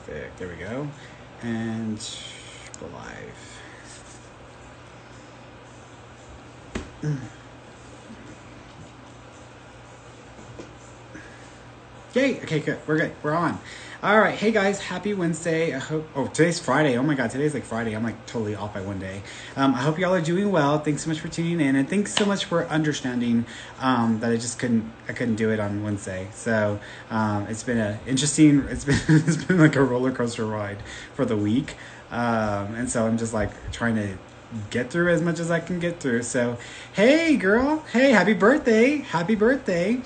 Perfect. There we go. And go live. Yay. Okay, good. We're good. We're on. All right. Hey, guys. Happy Wednesday. I hope... Oh, today's Friday. Oh, my God. Today's like Friday. I'm like totally off by one day. I hope y'all are doing well. Thanks so much for tuning in. And thanks so much for understanding that I couldn't do it on Wednesday. So it's been a interesting... it's been like a roller coaster ride for the week. And so I'm just like trying to get through as much as I can get through. So, hey, girl. Hey, happy birthday. Happy birthday.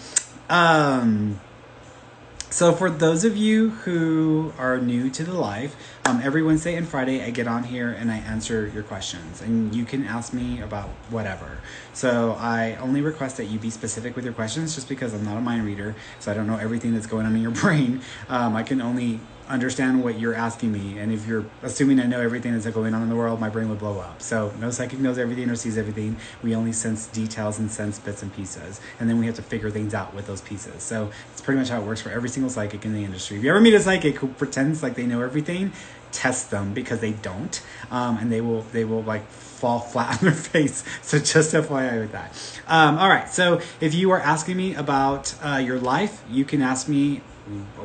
So for those of you who are new to the live, every Wednesday and Friday I get on here and I answer your questions, and you can ask me about whatever. So I only request that you be specific with your questions, just because I'm not a mind reader, so I don't know everything that's going on in your brain. I can only understand what you're asking me, and if you're assuming I know everything that's going on in the world, my brain would blow up. So no psychic knows everything or sees everything. We only sense details and sense bits and pieces, and then we have to figure things out with those pieces. So it's pretty much how it works for every single psychic in the industry. If you ever meet a psychic who pretends like they know everything, test them, because they don't, and they will like fall flat on their face. So just FYI with that. All right, so if you are asking me about your life, you can ask me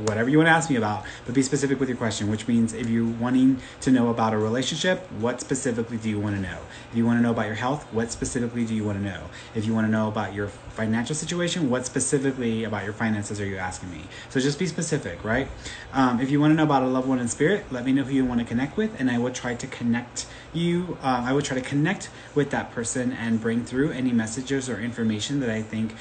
whatever you want to ask me about, but be specific with your question, which means if you're wanting to know about a relationship, what specifically do you want to know? If you want to know about your health, what specifically do you want to know? If you want to know about your financial situation, what specifically about your finances are you asking me? So just be specific, right? If you want to know about a loved one in spirit, let me know who you want to connect with, and I will try to connect you. I would try to connect with that person and bring through any messages or information that I think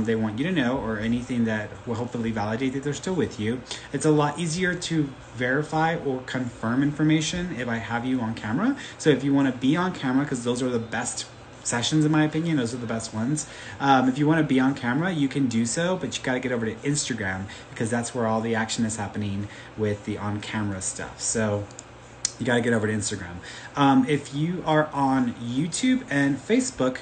they want you to know, or anything that will hopefully validate that they're still with you. It's a lot easier to verify or confirm information if I have you on camera. So if you want to be on camera, because those are the best sessions in my opinion, those are the best ones. If you want to be on camera, you can do so, but you got to get over to Instagram, because that's where all the action is happening with the on camera stuff. So you got to get over to Instagram. If you are on YouTube and Facebook,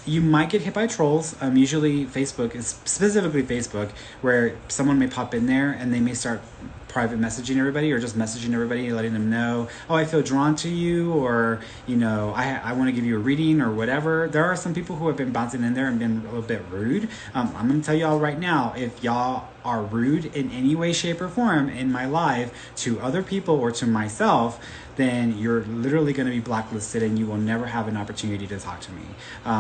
you might get hit by trolls. Usually Facebook is specifically Facebook, where someone may pop in there and they may start private messaging everybody, or just messaging everybody, letting them know, oh, I feel drawn to you, or, you know, I want to give you a reading, or whatever. There are some people who have been bouncing in there and been a little bit rude. I'm going to tell y'all right now, if y'all are rude in any way, shape, or form in my live to other people or to myself, then you're literally going to be blacklisted, and you will never have an opportunity to talk to me,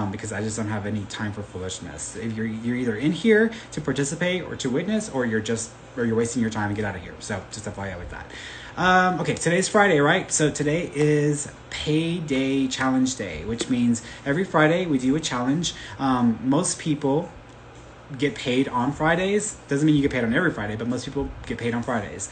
because I just don't have any time for foolishness. If you're either in here to participate or to witness, or you're wasting your time, and get out of here. So just FYI with that. Okay, today's Friday, right? So today is Payday Challenge Day, which means every Friday we do a challenge. Most people get paid on Fridays. Doesn't mean you get paid on every Friday, but most people get paid on Fridays.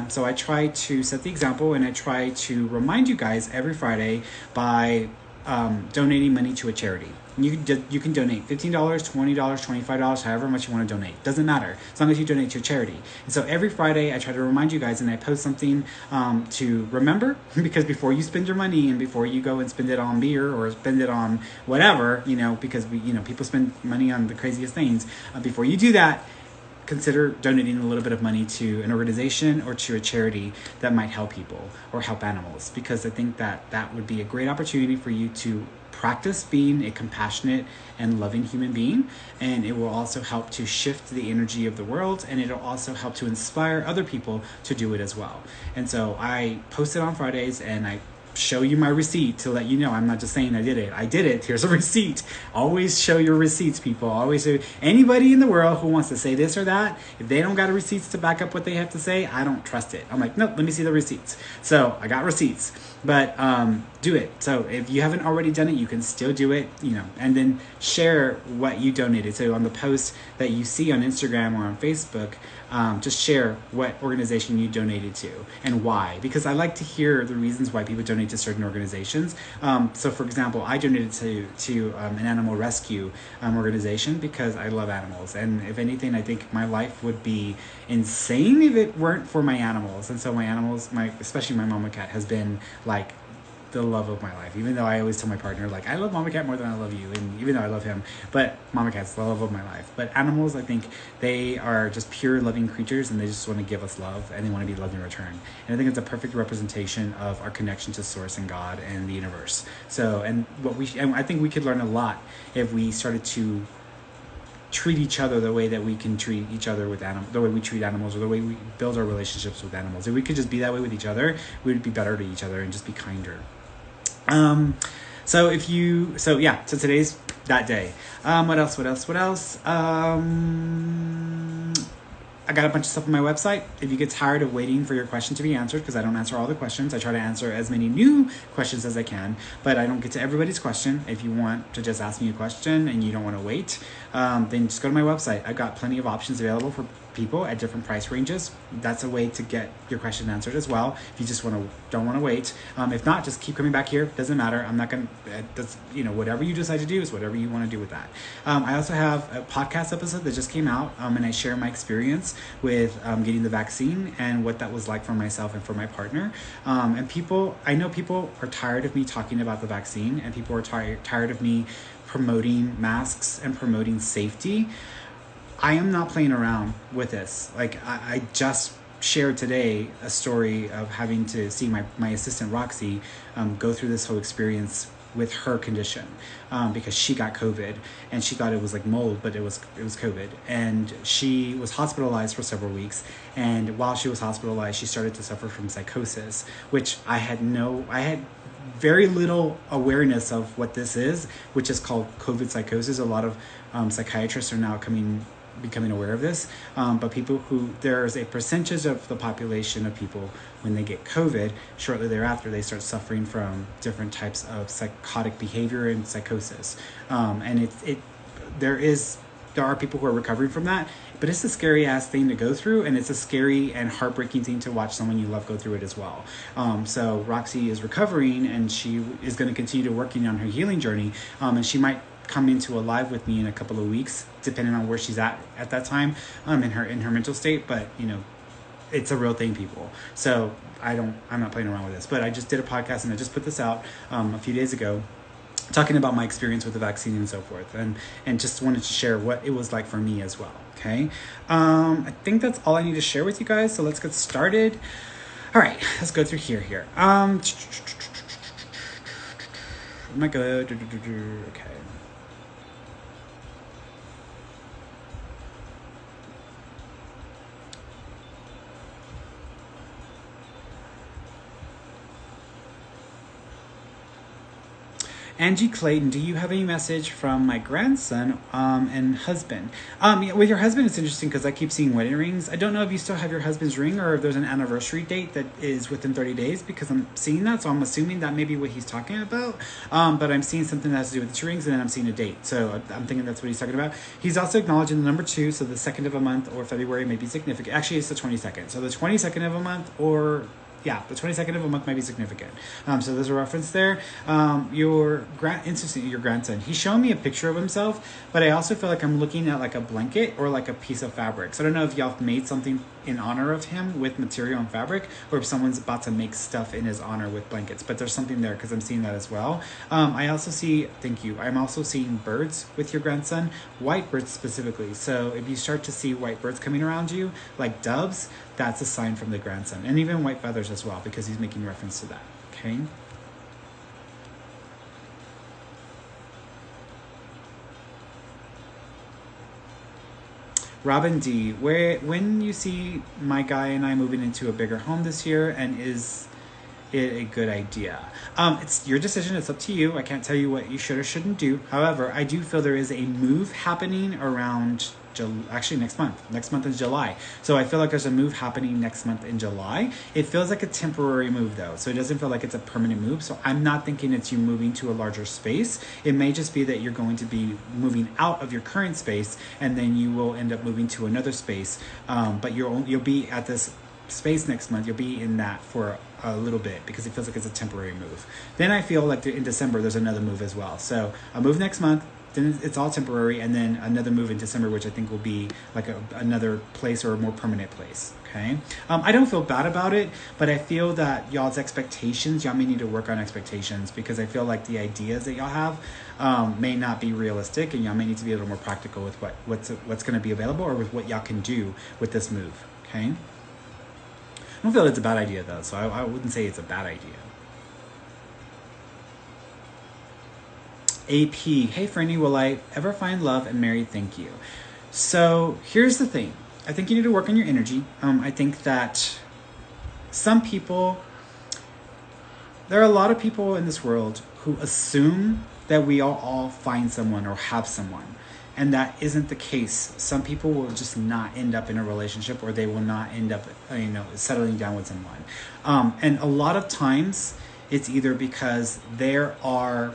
So I try to set the example, and I try to remind you guys every Friday by donating money to a charity. You can donate $15, $20, $25, however much you want to donate. Doesn't matter, as long as you donate to a charity. And so every Friday I try to remind you guys, and I post something to remember, because before you spend your money, and before you go and spend it on beer or spend it on whatever, because people spend money on the craziest things. Before you do that, consider donating a little bit of money to an organization or to a charity that might help people or help animals, because I think that would be a great opportunity for you to practice being a compassionate and loving human being, and it will also help to shift the energy of the world, and it'll also help to inspire other people to do it as well. And so I post it on Fridays, and I show you my receipt to let you know I'm not just saying I did it. Here's a receipt. Always show your receipts, people. Always show anybody in the world who wants to say this or that. If they don't got receipts to back up what they have to say, I don't trust it. I'm like, nope, let me see the receipts. So I got receipts, but do it. So if you haven't already done it, you can still do it, and then share what you donated. So on the post that you see on Instagram or on Facebook, just share what organization you donated to and why, because I like to hear the reasons why people donate to certain organizations. So for example, I donated to an animal rescue organization because I love animals, and if anything, I think my life would be insane if it weren't for my animals. And so my animals, especially my mama cat, has been like the love of my life. Even though I always tell my partner, like, I love Mama Cat more than I love you, and even though I love him, but Mama Cat's the love of my life. But animals, I think they are just pure loving creatures, and they just want to give us love, and they want to be loved in return. And I think it's a perfect representation of our connection to Source and God and the universe. So, and I think we could learn a lot if we started to treat each other the way that we can treat each other with animals, the way we treat animals, or the way we build our relationships with animals. If we could just be that way with each other, we would be better to each other and just be kinder. So today's that day. What else? I got a bunch of stuff on my website. If you get tired of waiting for your question to be answered, because I don't answer all the questions, I try to answer as many new questions as I can, but I don't get to everybody's question. If you want to just ask me a question and you don't want to wait, then just go to my website. I've got plenty of options available for people at different price ranges. That's a way to get your question answered as well, if you just don't want to wait. If not, just keep coming back here. Doesn't matter. I'm not going to, whatever you decide to do is whatever you want to do with that. I also have a podcast episode that just came out, and I share my experience with getting the vaccine and what that was like for myself and for my partner. And I know people are tired of me talking about the vaccine, and people are tired of me promoting masks and promoting safety. I am not playing around with this. Like, I just shared today a story of having to see my assistant Roxy go through this whole experience with her condition, because she got COVID and she thought it was like mold, but it was COVID, and she was hospitalized for several weeks. And while she was hospitalized, she started to suffer from psychosis, which I had very little awareness of what this is, which is called COVID psychosis. A lot of psychiatrists are now becoming aware of this, but there's a percentage of the population of people, when they get COVID, shortly thereafter they start suffering from different types of psychotic behavior and psychosis, and there are people who are recovering from that, but it's a scary ass thing to go through, and it's a scary and heartbreaking thing to watch someone you love go through it as well. So Roxy is recovering, and she is going to continue to working on her healing journey, and she might come into a live with me in a couple of weeks, depending on where she's at that time, in her mental state. But it's a real thing, people. So I'm not playing around with this. But I just did a podcast, and I just put this out a few days ago, talking about my experience with the vaccine and so forth, and just wanted to share what it was like for me as well. Okay, I think that's all I need to share with you guys. So let's get started. All right, let's go through here. I'm not good. Okay. Angie Clayton, do you have any message from my grandson and husband? With your husband, it's interesting because I keep seeing wedding rings. I don't know if you still have your husband's ring or if there's an anniversary date that is within 30 days, because I'm seeing that. So I'm assuming that may be what he's talking about. But I'm seeing something that has to do with the two rings, and then I'm seeing a date. So I'm thinking that's what he's talking about. He's also acknowledging the number 2. So the 2nd of a month or February may be significant. Actually, it's the 22nd. So the 22nd of a month the 22nd of a month might be significant. So there's a reference there. Your grandson, he's showing me a picture of himself, but I also feel like I'm looking at like a blanket or like a piece of fabric. So I don't know if y'all have made something in honor of him with material and fabric, or if someone's about to make stuff in his honor with blankets, but there's something there because I'm seeing that as well. I also see, thank you, I'm also seeing birds with your grandson, white birds specifically. So if you start to see white birds coming around you, like doves, that's a sign from the grandson, and even white feathers as well, because he's making reference to that. Okay. Robin D, when you see my guy and I moving into a bigger home this year, and is it a good idea? It's your decision. It's up to you. I can't tell you what you should or shouldn't do. However, I do feel there is a move happening around next month. Next month is July. So I feel like there's a move happening next month in July. It feels like a temporary move though. So it doesn't feel like it's a permanent move. So I'm not thinking it's you moving to a larger space. It may just be that you're going to be moving out of your current space, and then you will end up moving to another space. But you'll be at this space next month. You'll be in that for a little bit because it feels like it's a temporary move. Then I feel like in December there's another move as well. So a move next month, then it's all temporary, and then another move in December, which I think will be like another place or a more permanent place. Okay. I don't feel bad about it, but I feel that y'all's expectations, y'all may need to work on expectations, because I feel like the ideas that y'all have may not be realistic, and y'all may need to be a little more practical with what's going to be available, or with what y'all can do with this move. Okay. I don't feel it's a bad idea though, so I wouldn't say it's a bad idea. AP, hey Ferny, will I ever find love and marry? Thank you. So here's the thing. I think you need to work on your energy. I think that some people, there are a lot of people in this world who assume that we all find someone or have someone. And that isn't the case. Some people will just not end up in a relationship, or they will not end up, settling down with someone. And a lot of times it's either because there are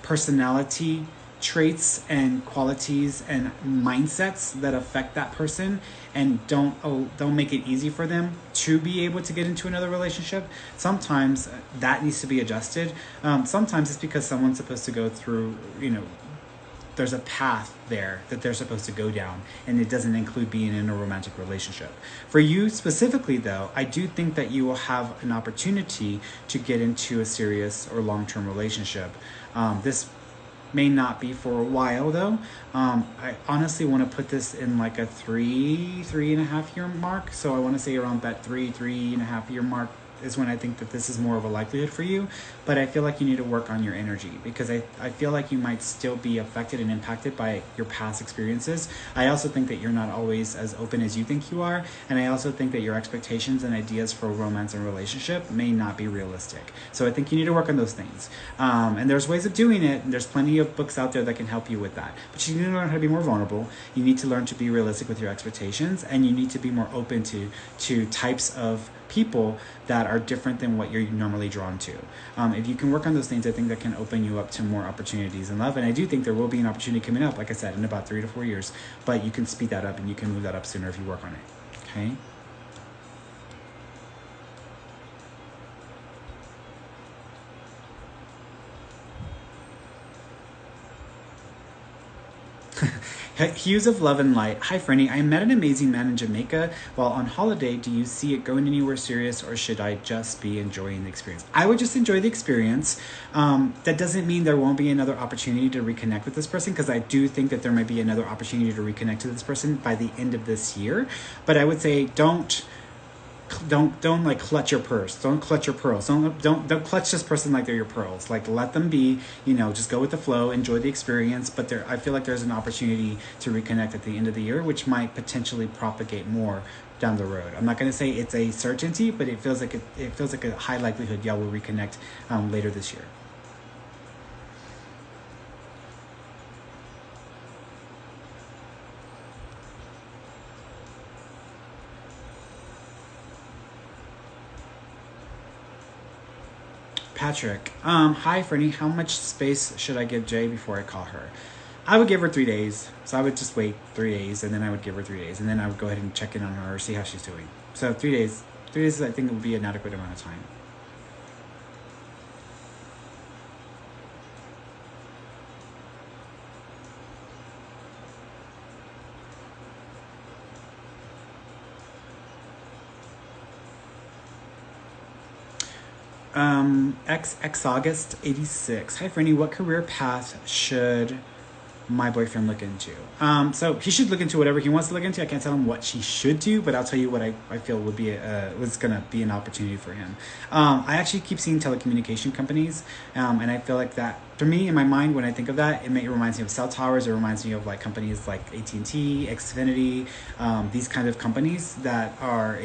personality traits and qualities and mindsets that affect that person and don't make it easy for them to be able to get into another relationship. Sometimes that needs to be adjusted. Sometimes it's because someone's supposed to go through, there's a path there that they're supposed to go down, and it doesn't include being in a romantic relationship. For you specifically though, I do think that you will have an opportunity to get into a serious or long-term relationship. This may not be for a while though. I honestly want to put this in like a 3.5 year mark. So I want to say around that 3.5 year mark is when I think that this is more of a likelihood for you. But I feel like you need to work on your energy, because I feel like you might still be affected and impacted by your past experiences. I also think that you're not always as open as you think you are. And I also think that your expectations and ideas for romance and relationship may not be realistic. So I think you need to work on those things. And there's ways of doing it. And there's plenty of books out there that can help you with that. But you need to learn how to be more vulnerable. You need to learn to be realistic with your expectations. And you need to be more open to types of people that are different than what you're normally drawn to. If you can work on those things, I think that can open you up to more opportunities in love. And I do think there will be an opportunity coming up, like I said, in about 3 to 4 years. But you can speed that up, and you can move that up sooner if you work on it. Okay? Hues of Love and Light. Hi, Ferny. I met an amazing man in Jamaica while on holiday. Do you see it going anywhere serious, or should I just be enjoying the experience? I would just enjoy the experience. That doesn't mean there won't be another opportunity to reconnect with this person, because I do think that there might be another opportunity to reconnect to this person by the end of this year. But I would say don't like clutch your purse. Don't clutch your pearls. Don't clutch this person like they're your pearls. Like, let them be, just go with the flow, enjoy the experience. But I feel like there's an opportunity to reconnect at the end of the year, which might potentially propagate more down the road. I'm not going to say it's a certainty, but it feels like a high likelihood y'all will reconnect later this year. Patrick, hi Ferny, how much space should I give Jay before I call her? I would give her 3 days. So I would just wait 3 days, and then I would give her 3 days, and then I would go ahead and check in on her, see how she's doing. So 3 days. 3 days I think would be an adequate amount of time. X August 86. Hi Ferny, what career path should my boyfriend look into? So he should look into whatever he wants to look into. I can't tell him what he should do, but I'll tell you what I feel would be was gonna be an opportunity for him. I actually keep seeing telecommunication companies, and I feel like that, for me, in my mind, when I think of that, it reminds me of cell towers. It reminds me of like companies like AT&T, Xfinity, these kind of companies that are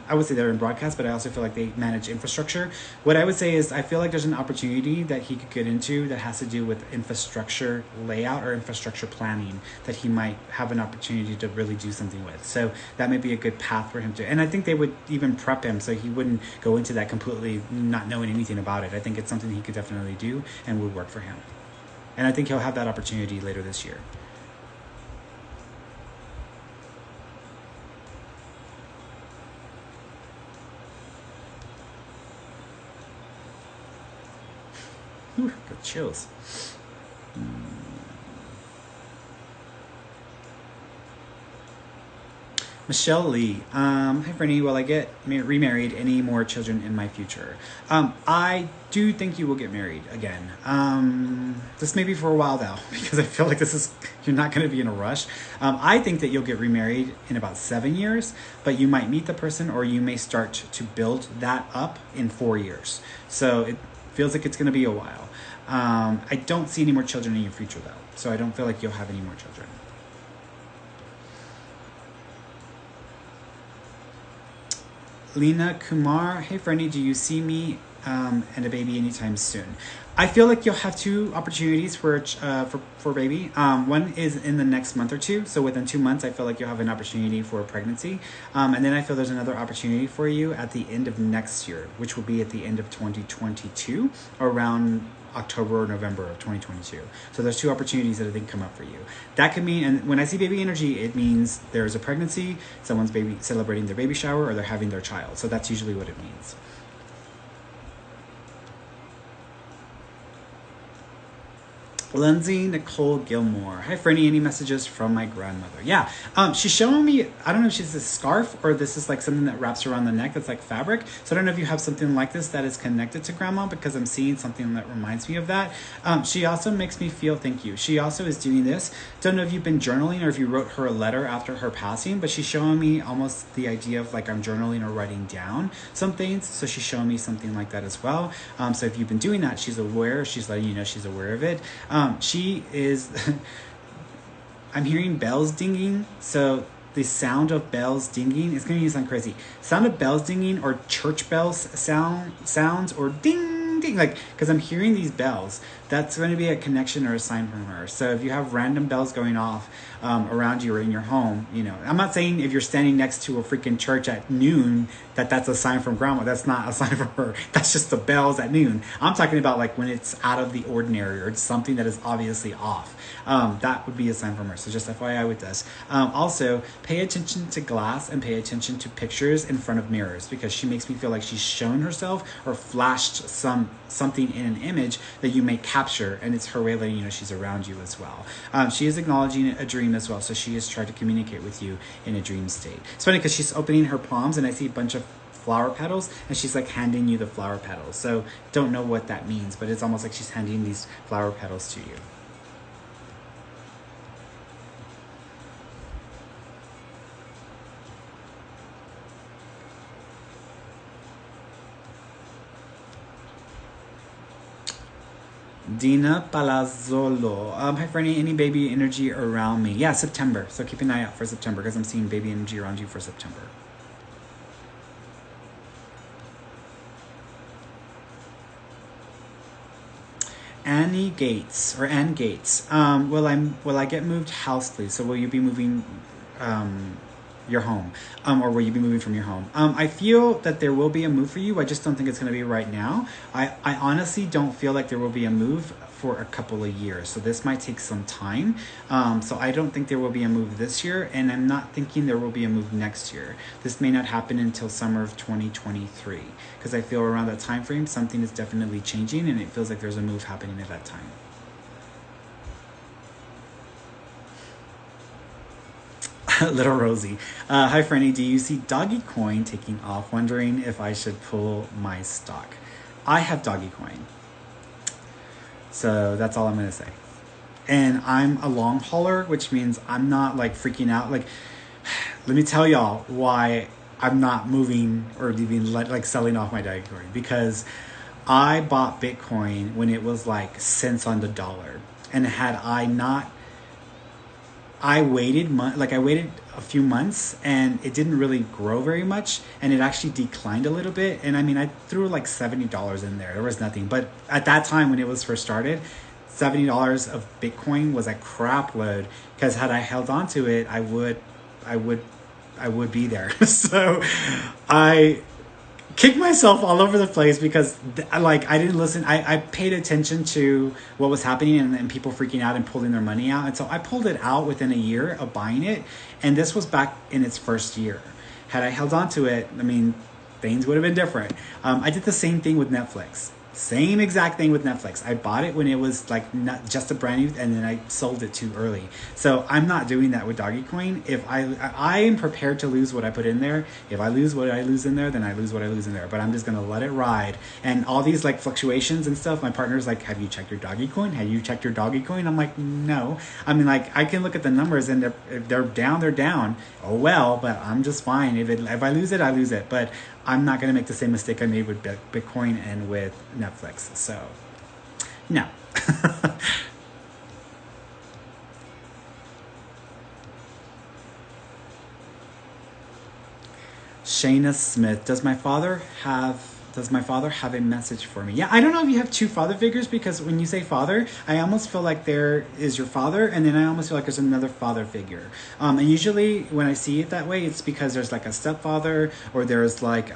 I would say they're in broadcast, but I also feel like they manage infrastructure. What I would say is I feel like there's an opportunity that he could get into that has to do with infrastructure layout or infrastructure planning that he might have an opportunity to really do something with. So that may be a good path for him to, and I think they would even prep him so he wouldn't go into that completely not knowing anything about it. I think it's something he could definitely do and would work for him. And I think he'll have that opportunity later this year. Ooh, got chills. Michelle Lee. Hi, Ferny. Will I get remarried? Any more children in my future? I do think you will get married again. This may be for a while though, because I feel like you're not going to be in a rush. I think that you'll get remarried in about 7 years, but you might meet the person or you may start to build that up in 4 years. So it feels like it's going to be a while. I don't see any more children in your future though, so I don't feel like you'll have any more children. Lena Kumar, hey Ferny, do you see me and a baby anytime soon? I feel like you'll have two opportunities for baby. One is in the next month or two, so within 2 months, I feel like you'll have an opportunity for a pregnancy, and then I feel there's another opportunity for you at the end of next year, which will be at the end of 2022, around October or November of 2022. So there's two opportunities that I think come up for you. That could mean, and when I see baby energy, it means there's a pregnancy, someone's celebrating their baby shower, or they're having their child. So that's usually what it means. Lindsay Nicole Gilmore. Hi, Ferny. Any messages from my grandmother? Yeah. She's showing me, I don't know if she's a scarf or this is like something that wraps around the neck that's like fabric. So I don't know if you have something like this that is connected to grandma, because I'm seeing something that reminds me of that. She also makes me feel, thank you. She also is doing this. Don't know if you've been journaling or if you wrote her a letter after her passing, but she's showing me almost the idea of like I'm journaling or writing down some things. So she's showing me something like that as well. So if you've been doing that, she's aware. She's letting you know she's aware of it. She is, I'm hearing bells dinging. So the sound of bells dinging, it's going to sound crazy. Sound of bells dinging or church bells sounds or ding, ding, like, because I'm hearing these bells. That's going to be a connection or a sign from her. So if you have random bells going off around you or in your home, you know, I'm not saying if you're standing next to a freaking church at noon that's a sign from grandma. That's not a sign from her. That's just the bells at noon. I'm talking about like when it's out of the ordinary or it's something that is obviously off. That would be a sign from her. So just FYI with this. Also, pay attention to glass and pay attention to pictures in front of mirrors, because she makes me feel like she's shown herself or flashed something in an image that you may capture, and it's her way of letting you know she's around you as well. She is acknowledging a dream as well, so she is trying to communicate with you in a dream state. It's funny because she's opening her palms and I see a bunch of flower petals and she's like handing you the flower petals. So don't know what that means, but it's almost like she's handing these flower petals to you. Dina Palazzolo. Hi, Ferny. Any baby energy around me? Yeah, September. So keep an eye out for September, because I'm seeing baby energy around you for September. Anne Gates. Will I get moved house, please? So will you be moving your home, or will you be moving from your home? I feel that there will be a move for you. I just don't think it's going to be right now. I honestly don't feel like there will be a move for a couple of years. So this might take some time. So I don't think there will be a move this year, and I'm not thinking there will be a move next year. This may not happen until summer of 2023, because I feel around that time frame something is definitely changing, and it feels like there's a move happening at that time. Little Rosie. Hi, Ferny. Do you see Doggy Coin taking off? Wondering if I should pull my stock. I have Doggy Coin. So that's all I'm going to say. And I'm a long hauler, which means I'm not like freaking out. Like, let me tell y'all why I'm not moving or even like selling off my Doggy Coin. Because I bought Bitcoin when it was like cents on the dollar. And had I not, I waited a few months and it didn't really grow very much, and it actually declined a little bit. And I mean, I threw like $70 in there. There was nothing. But at that time when it was first started, $70 of Bitcoin was a crap load, because had I held on to it, I would be there. So I kicked myself all over the place because like I didn't listen. I paid attention to what was happening and people freaking out and pulling their money out. And so I pulled it out within a year of buying it. And this was back in its first year. Had I held on to it, I mean, things would have been different. I did the same thing with Netflix. Same exact thing with Netflix. I bought it when it was like not just a brand new, and then I sold it too early. So I'm not doing that with Doggy Coin. If I am prepared to lose what I put in there. If I lose what I lose in there, then I lose what I lose in there. But I'm just gonna let it ride. And all these like fluctuations and stuff. My partner's like, "Have you checked your Doggy Coin? Have you checked your Doggy Coin?" I'm like, "No." I mean, like I can look at the numbers, and if they're down, they're down. Oh well, but I'm just fine. If I lose it, I lose it. But I'm not going to make the same mistake I made with Bitcoin and with Netflix. So, no. Shayna Smith, does my father have a message for me? Yeah, I don't know if you have two father figures, because when you say father, I almost feel like there is your father, and then I almost feel like there's another father figure. And usually when I see it that way, it's because there's like a stepfather, or there's like,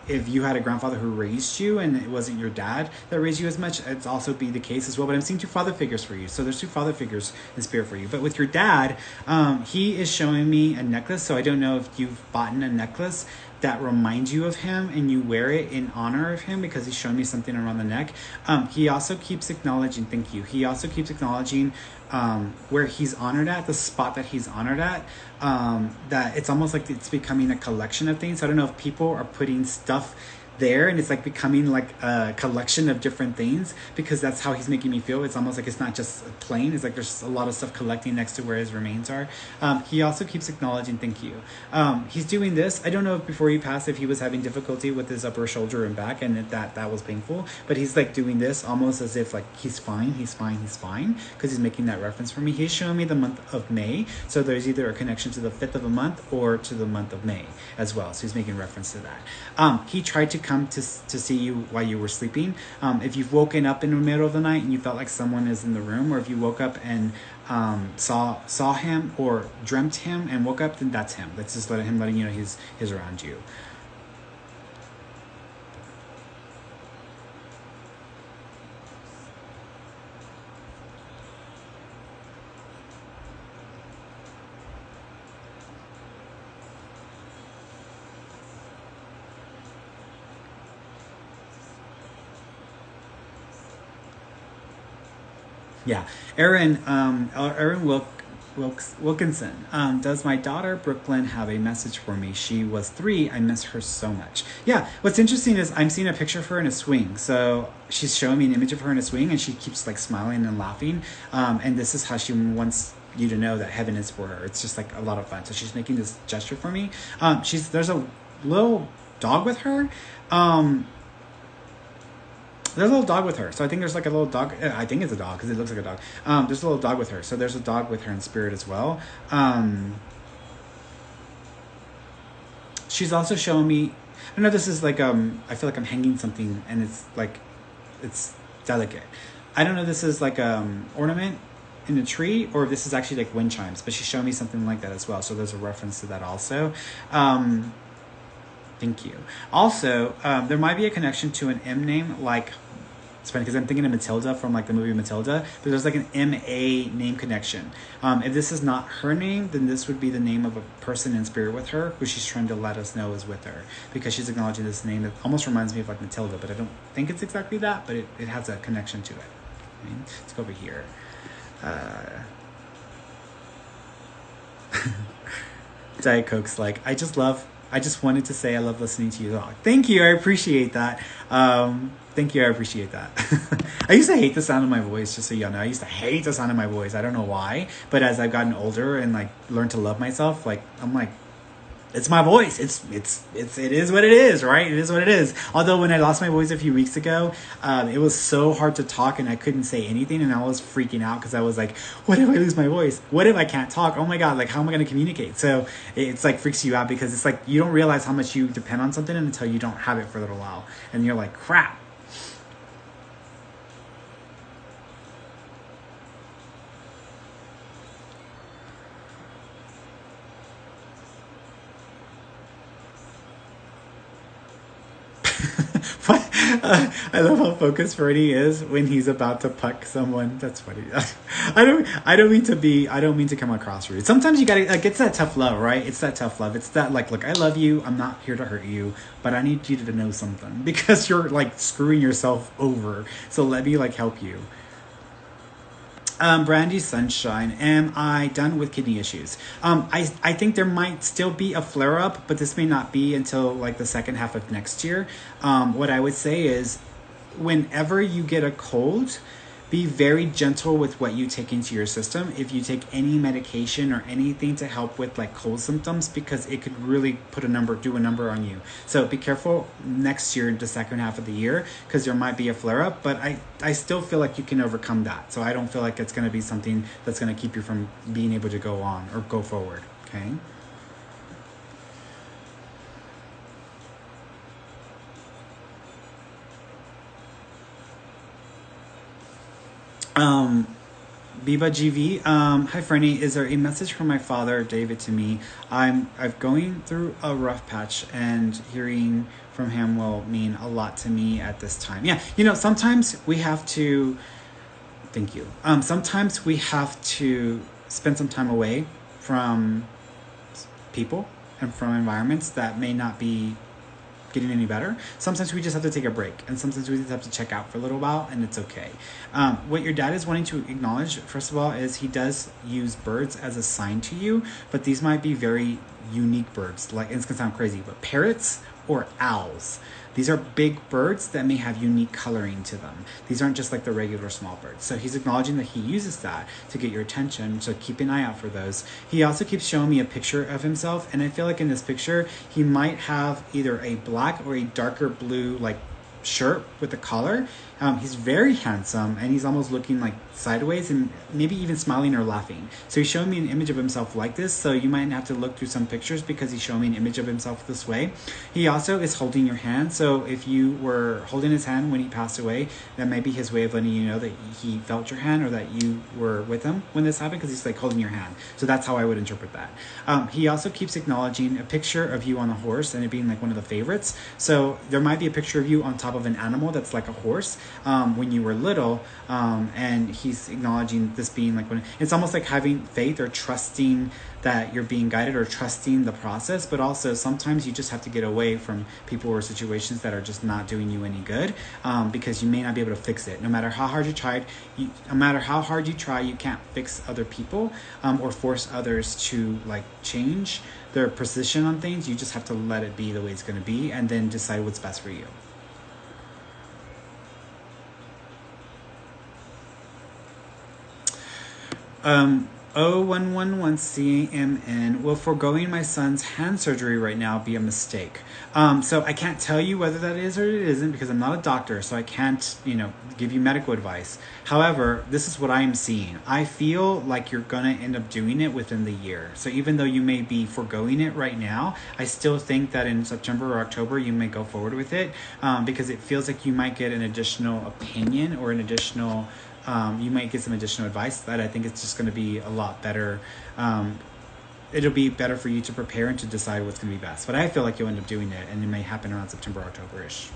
if you had a grandfather who raised you and it wasn't your dad that raised you as much, it's also be the case as well. But I'm seeing two father figures for you. So there's two father figures in spirit for you. But with your dad, he is showing me a necklace. So I don't know if you've bought a necklace that reminds you of him and you wear it in honor of him, because he's showing me something around the neck. He also keeps acknowledging, thank you. He also keeps acknowledging where he's honored at, the spot that he's honored at. That it's almost like it's becoming a collection of things. So I don't know if people are putting stuff there and it's like becoming like a collection of different things, because that's how he's making me feel. It's almost like it's not just plain, it's like there's a lot of stuff collecting next to where his remains are. He also keeps acknowledging thank you. He's doing this, I don't know if before he passed if he was having difficulty with his upper shoulder and back, and that was painful, but he's like doing this almost as if like he's fine, because he's making that reference for me. He's showing me the month of May, so there's either a connection to the 5th of a month or to the month of May as well, so he's making reference to that. He tried to come to see you while you were sleeping. If you've woken up in the middle of the night and you felt like someone is in the room, or if you woke up and saw him or dreamt him and woke up, then that's him. That's just letting you know he's around you. Yeah, Wilkinson. Does my daughter Brooklyn have a message for me? She was 3. I miss her so much. Yeah, what's interesting is I'm seeing a picture of her in a swing. So she's showing me an image of her in a swing, and she keeps like smiling and laughing. And this is how she wants you to know that heaven is for her. It's just like a lot of fun. So she's making this gesture for me. There's a little dog with her. There's a little dog with her. So I think there's like a little dog. I think it's a dog because it looks like a dog. There's a little dog with her. So there's a dog with her in spirit as well. She's also showing me, I don't know, this is like, I feel like I'm hanging something and it's like, it's delicate. I don't know, this is like ornament in a tree, or if this is actually like wind chimes, but she's showing me something like that as well. So there's a reference to that also. Thank you. Also, there might be a connection to an M name, like, it's funny because I'm thinking of Matilda from like the movie Matilda, but there's like an M-A name connection. If this is not her name, then this would be the name of a person in spirit with her, who she's trying to let us know is with her, because she's acknowledging this name that almost reminds me of like Matilda, but I don't think it's exactly that, but it has a connection to it. I mean, let's go over here. Diet Coke's like, I just wanted to say I love listening to you talk. Thank you, I appreciate that. Thank you, I appreciate that. I used to hate the sound of my voice, just so y'all know. I used to hate the sound of my voice. I don't know why, but as I've gotten older and like learned to love myself, like I'm like, it's my voice. It is what it is, right? It is what it is. Although when I lost my voice a few weeks ago, it was so hard to talk and I couldn't say anything, and I was freaking out because I was like, what if I lose my voice? What if I can't talk? Oh my God, like how am I going to communicate? So it's like freaks you out, because it's like you don't realize how much you depend on something until you don't have it for a little while. And you're like, crap. I love how focused Ferdy is when he's about to puck someone. That's funny. I don't mean to come across rude. Sometimes you gotta, like, it's that tough love, right? It's that tough love. It's that, like, look, I love you. I'm not here to hurt you, but I need you to know something because you're like screwing yourself over. So let me like help you. Brandy Sunshine, am I done with kidney issues? I think there might still be a flare up, but this may not be until like the second half of next year. What I would say is whenever you get a cold, be very gentle with what you take into your system. If you take any medication or anything to help with like cold symptoms, because it could really do a number on you. So be careful next year, the second half of the year, because there might be a flare up, but I still feel like you can overcome that. So I don't feel like it's going to be something that's going to keep you from being able to go on or go forward. Okay. Biba GV, hi Ferny, is there a message from my father, David, to me? I'm going through a rough patch, and hearing from him will mean a lot to me at this time. Yeah, sometimes we have to, thank you. Sometimes we have to spend some time away from people and from environments that may not be getting any better. Sometimes we just have to take a break, and sometimes we just have to check out for a little while, and it's okay. What your dad is wanting to acknowledge, first of all, is he does use birds as a sign to you, but these might be very unique birds. Like, it's gonna sound crazy, but parrots or owls. These are big birds that may have unique coloring to them. These aren't just like the regular small birds. So he's acknowledging that he uses that to get your attention. So keep an eye out for those. He also keeps showing me a picture of himself. And I feel like in this picture, he might have either a black or a darker blue, like, shirt with a collar. He's very handsome, and he's almost looking like sideways and maybe even smiling or laughing. So he's showing me an image of himself like this. So you might have to look through some pictures because he's showing me an image of himself this way. He also is holding your hand. So if you were holding his hand when he passed away, that might be his way of letting you know that he felt your hand or that you were with him when this happened, because he's like holding your hand. So that's how I would interpret that. He also keeps acknowledging a picture of you on a horse and it being like one of the favorites. So there might be a picture of you on top of an animal that's like a horse when you were little, and he's acknowledging this being like, when it's almost like having faith or trusting that you're being guided or trusting the process. But also sometimes you just have to get away from people or situations that are just not doing you any good, because you may not be able to fix it. No matter how hard you tried, no matter how hard you try, you can't fix other people or force others to like change their position on things. You just have to let it be the way it's going to be, and then decide what's best for you. 0111CMN, will foregoing my son's hand surgery right now be a mistake? So I can't tell you whether that is or it isn't, because I'm not a doctor, so I can't, give you medical advice. However, this is what I am seeing. I feel like you're gonna end up doing it within the year. So even though you may be foregoing it right now, I still think that in September or October you may go forward with it, because it feels like you might get an additional opinion or an additional you might get some additional advice that I think it's just going to be a lot better. It'll be better for you to prepare and to decide what's going to be best. But I feel like you'll end up doing it, and it may happen around September, October-ish.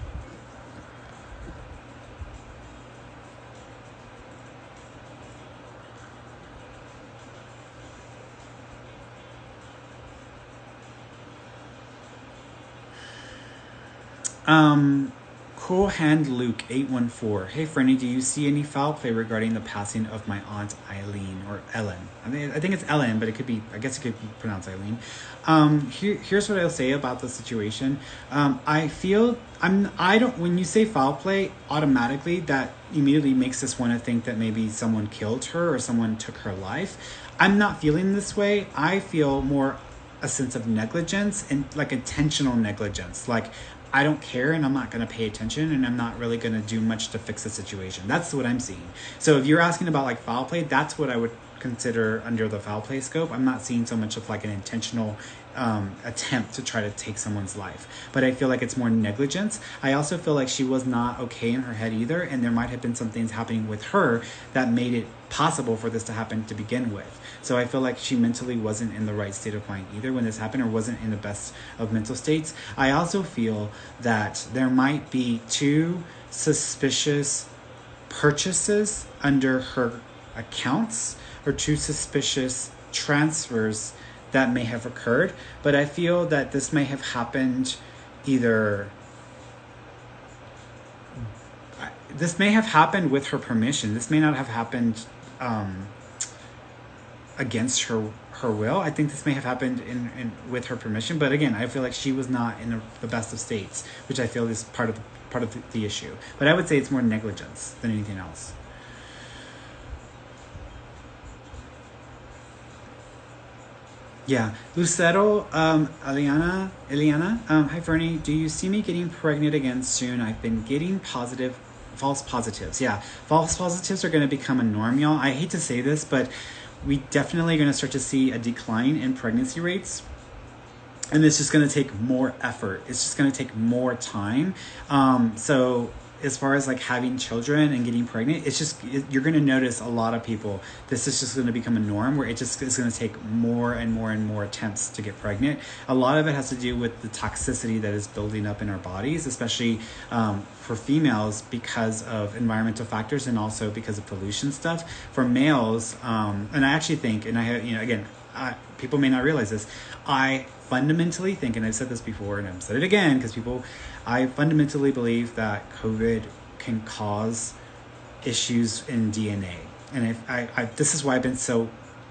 Cool Hand Luke 814. Hey Ferny, do you see any foul play regarding the passing of my aunt Eileen, or Ellen? I think it's Ellen, but it could be, I guess it could be pronounced Eileen. Here's what I'll say about the situation. I feel when you say foul play, automatically that immediately makes us want to think that maybe someone killed her or someone took her life. I'm not feeling this way. I feel more a sense of negligence, and like intentional negligence. Like, I don't care, and I'm not going to pay attention, and I'm not really going to do much to fix the situation. That's what I'm seeing. So if you're asking about like foul play, that's what I would consider under the foul play scope. I'm not seeing so much of like an intentional attempt to try to take someone's life, but I feel like it's more negligence. I also feel like she was not okay in her head either, and there might have been some things happening with her that made it possible for this to happen to begin with. So I feel like she mentally wasn't in the right state of mind either when this happened, or wasn't in the best of mental states. I also feel that there might be two suspicious purchases under her accounts or two suspicious transfers that may have occurred. But I feel that this may have happened either... This may have happened with her permission. This may not have happened against her will. I think this may have happened with her permission. But again, I feel like she was not in the best of states, which I feel is part of the issue. But I would say it's more negligence than anything else. Yeah, Lucero, Eliana, hi Ferny, do you see me getting pregnant again soon? I've been getting false positives. Yeah, false positives are going to become a norm, y'all. I hate to say this, but we definitely are going to start to see a decline in pregnancy rates. And it's just going to take more effort. It's just going to take more time. So as far as like having children and getting pregnant, you're going to notice a lot of people, this is just going to become a norm where it just is going to take more and more and more attempts to get pregnant. A lot of it has to do with the toxicity that is building up in our bodies, especially for females because of environmental factors and also because of pollution stuff. For males, and I actually think, and I have, again, people may not realize this, I fundamentally think, and I've said this before and I've said it again because I fundamentally believe that COVID can cause issues in DNA. And this is why I've been so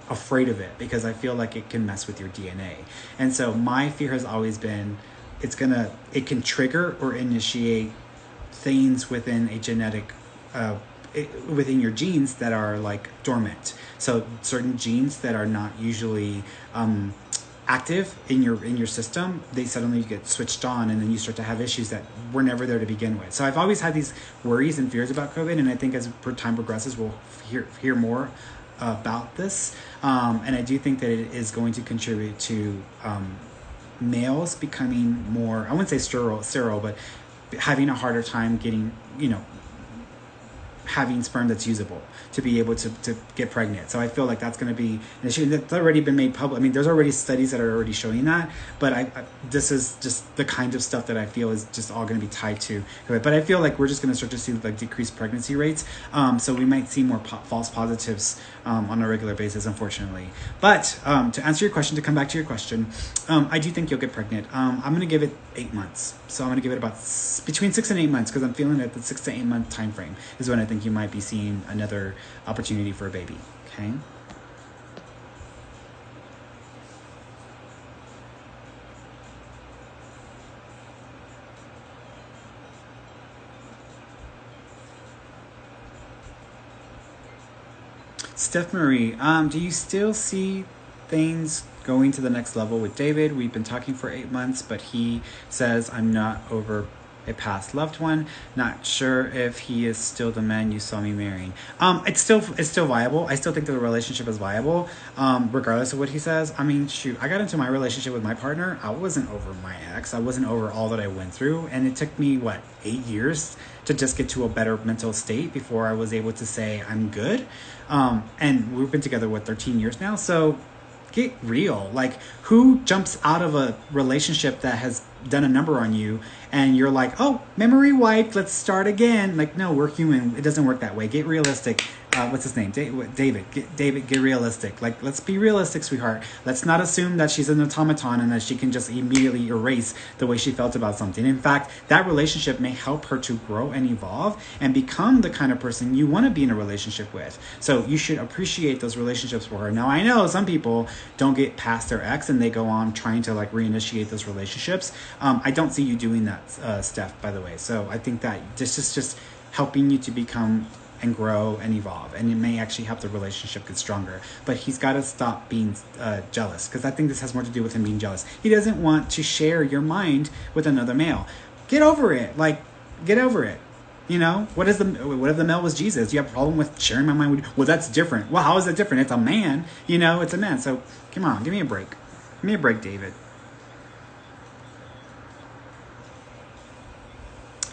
afraid of it, because I feel like it can mess with your DNA. And so my fear has always been it can trigger or initiate things within a genetic within your genes that are like dormant. So certain genes that are not usually active in your system, they suddenly get switched on, and then you start to have issues that were never there to begin with. So I've always had these worries and fears about COVID, and I think as time progresses, we'll hear more about this. And I do think that it is going to contribute to males becoming more, I wouldn't say sterile, but having a harder time getting, having sperm that's usable to be able to get pregnant. So I feel like that's going to be an issue that's already been made public. I mean, there's already studies that are already showing that, but this is just the kind of stuff that I feel is just all going to be tied to it. But I feel like we're just going to start to see like decreased pregnancy rates. So we might see more false positives on a regular basis, unfortunately. But to answer your question, to come back to your question, I do think you'll get pregnant. I'm going to give it 8 months. So I'm going to give it about between 6 and 8 months, because I'm feeling that the 6 to 8 month time frame is when I think you might be seeing another opportunity for a baby. Okay. Steph Marie, do you still see things going to the next level with David? We've been talking for 8 months, but he says I'm not over a past loved one. Not sure if he is still the man you saw me marrying. It's still viable. I still think that the relationship is viable, regardless of what he says. I mean, shoot, I got into my relationship with my partner. I wasn't over my ex. I wasn't over all that I went through, and it took me 8 years to just get to a better mental state before I was able to say I'm good. And we've been together 13 years now. So get real. Like, who jumps out of a relationship that has done a number on you and you're like, oh, memory wiped, let's start again? Like, no, we're human. It doesn't work that way. Get realistic. What's his name? David, get realistic. Like, let's be realistic, sweetheart. Let's not assume that she's an automaton and that she can just immediately erase the way she felt about something. In fact, that relationship may help her to grow and evolve and become the kind of person you want to be in a relationship with. So you should appreciate those relationships for her. Now, I know some people don't get past their ex and they go on trying to reinitiate those relationships. I don't see you doing that, Steph, by the way. So I think that this is just helping you to become and grow and evolve, and it may actually help the relationship get stronger. But he's got to stop being jealous, because I think this has more to do with him being jealous. He doesn't want to share your mind with another male. Get over it. Get over it. What if the male was Jesus? You have a problem with sharing my mind with? Well, that's different. Well, how is it different? It's a man. It's a man. So come on, give me a break. Give me a break, David.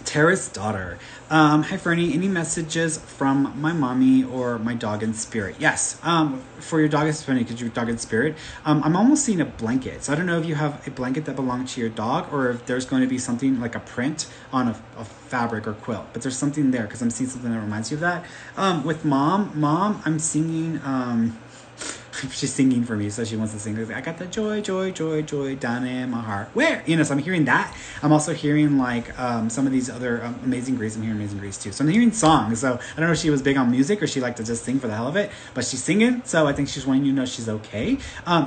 Tara's daughter. Hi, Ferny. Any messages from my mommy or my dog in spirit? Yes. For your dog in spirit, because your dog in spirit, I'm almost seeing a blanket. So I don't know if you have a blanket that belonged to your dog or if there's going to be something like a print on a fabric or quilt. But there's something there because I'm seeing something that reminds you of that. With mom, I'm singing. She's singing for me, so she wants to sing. I got the joy, joy, joy, joy down in my heart. Where? So I'm hearing that. I'm also hearing like some of these other Amazing Grace. I'm hearing Amazing Grace too. So I'm hearing songs. So I don't know if she was big on music or she liked to just sing for the hell of it, but she's singing. So I think she's wanting you to know she's okay.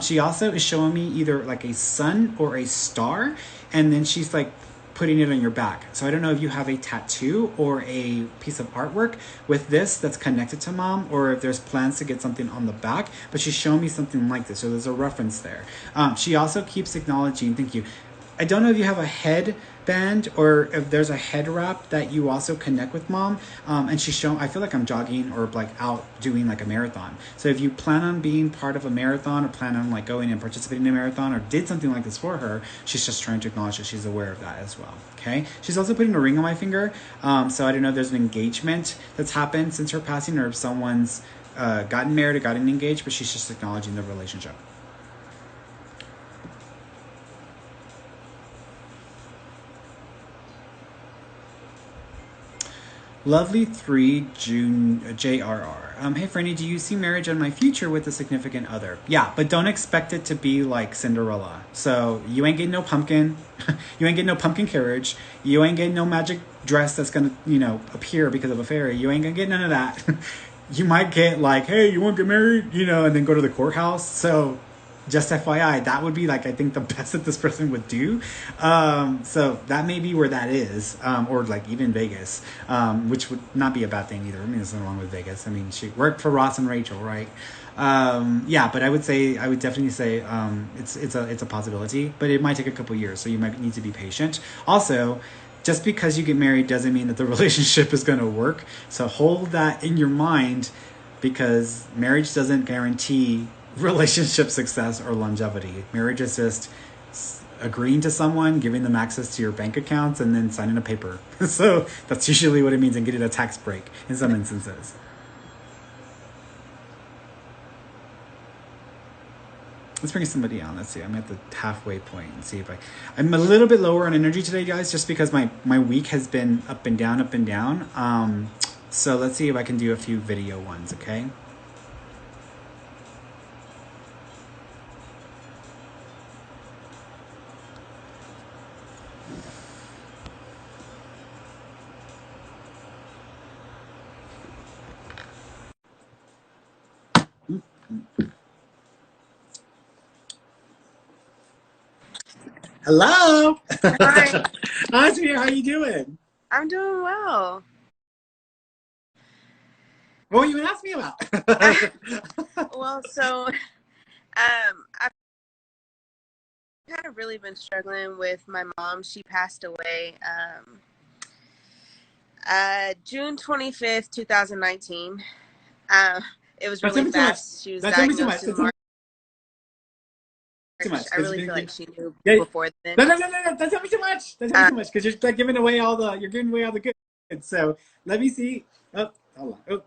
She also is showing me either like a sun or a star, and then she's like putting it on your back. So I don't know if you have a tattoo or a piece of artwork with this that's connected to mom, or if there's plans to get something on the back, but she's showing me something like this. So there's a reference there. She also keeps acknowledging, thank you. I don't know if you have a headband or if there's a head wrap that you also connect with mom. And she's showing, I feel like I'm jogging or like out doing like a marathon. So if you plan on being part of a marathon or plan on like going and participating in a marathon or did something like this for her, she's just trying to acknowledge that she's aware of that as well. Okay. She's also putting a ring on my finger. So I don't know if there's an engagement that's happened since her passing or if someone's gotten married or gotten engaged, but she's just acknowledging the relationship. Lovely 3 June JRR. Hey Franny, do you see marriage in my future with a significant other? Yeah, but don't expect it to be like Cinderella. So you ain't getting no pumpkin, you ain't getting no pumpkin carriage, you ain't getting no magic dress that's gonna, appear because of a fairy. You ain't gonna get none of that. You might get like, hey, you want to get married, and then go to the courthouse. So just FYI, that would be like I think the best that this person would do. So that may be where that is, or like even Vegas, which would not be a bad thing either. I mean, there's nothing wrong with Vegas. I mean, she worked for Ross and Rachel, right? Yeah, but I would definitely say it's a possibility, but it might take a couple years, so you might need to be patient. Also, just because you get married doesn't mean that the relationship is going to work. So hold that in your mind, because marriage doesn't guarantee relationship success or longevity. Marriage is just agreeing to someone, giving them access to your bank accounts, and then signing a paper. So that's usually what it means, and getting a tax break in some instances. Let's bring somebody on. Let's see. I'm at the halfway point and see if I'm a little bit lower on energy today, guys, just because my week has been up and down, up and down. So let's see if I can do a few video ones, okay? Hello. Hi, Hi, sweetie. How you doing? I'm doing well. What were you gonna ask me about? I've kind of really been struggling with my mom. She passed away June 25th, 2019. Uh, it was Don't tell really me too much. fast. She was Don't tell me too diagnosed much. in Don't tell me March. too much. I Because really feel like she knew yeah, before then. no. Don't tell me too much. Don't tell me Uh, too much. Because you're giving away you're giving away all the good. So let me see. Oh, hold on.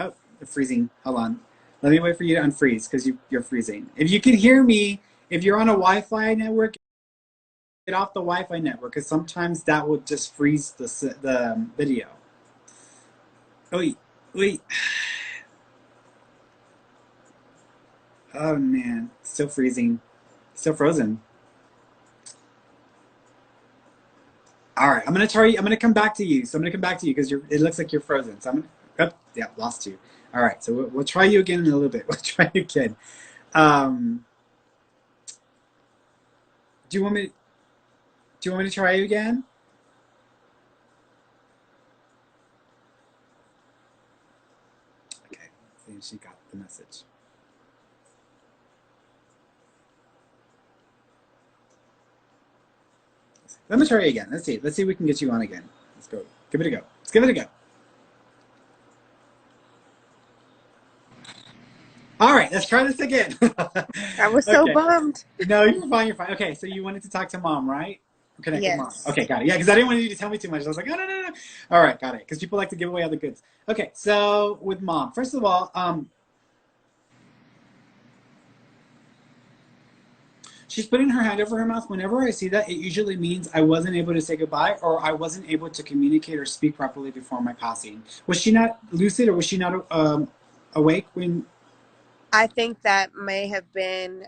Oh, freezing. Hold on. Let me wait for you to unfreeze because you're freezing. If you can hear me, if you're on a Wi-Fi network, get off the Wi-Fi network because sometimes that will just freeze the video. Wait, wait. Oh man, still freezing. Still frozen. All right, I'm gonna try. I'm gonna come back to you. So I'm gonna come back to you because it looks like you're frozen. So I'm gonna. Oh, yeah, lost you. All right, so we'll try you again in a little bit. We'll try you again. Um, do you want me? Do you want me to try you again? Okay. See if she got the message. Let me try you again. Let's see. Let's see if we can get you on again. Let's go. Give it a go. Let's give it a go. All right, let's try this again. I was so Okay. bummed. No, you're fine. You're fine. Okay, so you wanted to talk to mom, right? Connect with mom. Yes. Okay, got it. Yeah, because I didn't want you to tell me too much. I was like, oh, no, no, no. All right, got it. Because people like to give away all the goods. Okay, so with mom, first of all, she's putting her hand over her mouth. Whenever I see that, it usually means I wasn't able to say goodbye or I wasn't able to communicate or speak properly before my passing. Was she not lucid or was she not awake when? I think that may have been,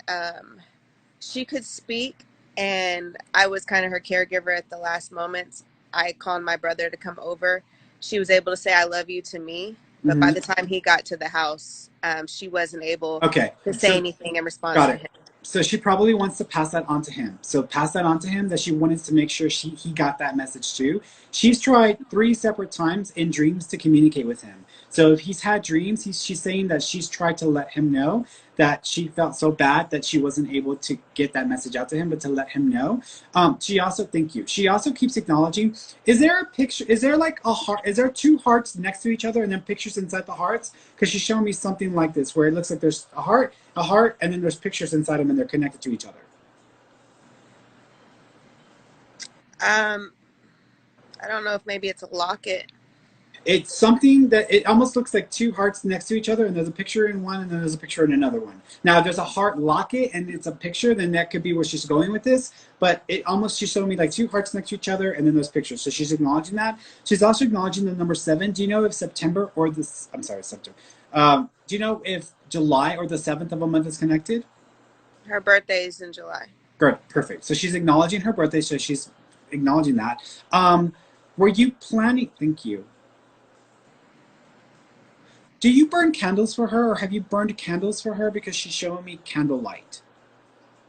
she could speak, and I was kind of her caregiver at the last moments. I called my brother to come over. She was able to say, I love you to me. But by Mm-hmm. the time he got to the house, she wasn't able Okay, to say so anything in response got to it. him. So she probably wants to pass that on to him. So pass that on to him that she wanted to make sure he got that message too. She's tried 3 separate times in dreams to communicate with him. So if he's had dreams, she's saying that she's tried to let him know that she felt so bad that she wasn't able to get that message out to him, but to let him know. She also, thank you. She also keeps acknowledging. Is there a picture? Is there like a heart? Is there 2 hearts next to each other and then pictures inside the hearts? Because she's showing me something like this where it looks like there's a heart, and then there's pictures inside them and they're connected to each other. Um, I don't know if maybe it's a locket. It's something that it almost looks like 2 hearts next to each other, and there's a picture in one, and then there's a picture in another one. Now, if there's a heart locket and it's a picture, then that could be where she's going with this. But it almost she's showing me like 2 hearts next to each other, and then those pictures. So she's acknowledging that. She's also acknowledging the number 7. Do you know if September or this? I'm sorry, September. Do you know if July or the 7th of a month is connected? Her birthday's in July. Good, perfect. So she's acknowledging her birthday, so she's acknowledging that. Were you planning? Thank you. Do you burn candles for her, or have you burned candles for her? Because she's showing me candlelight.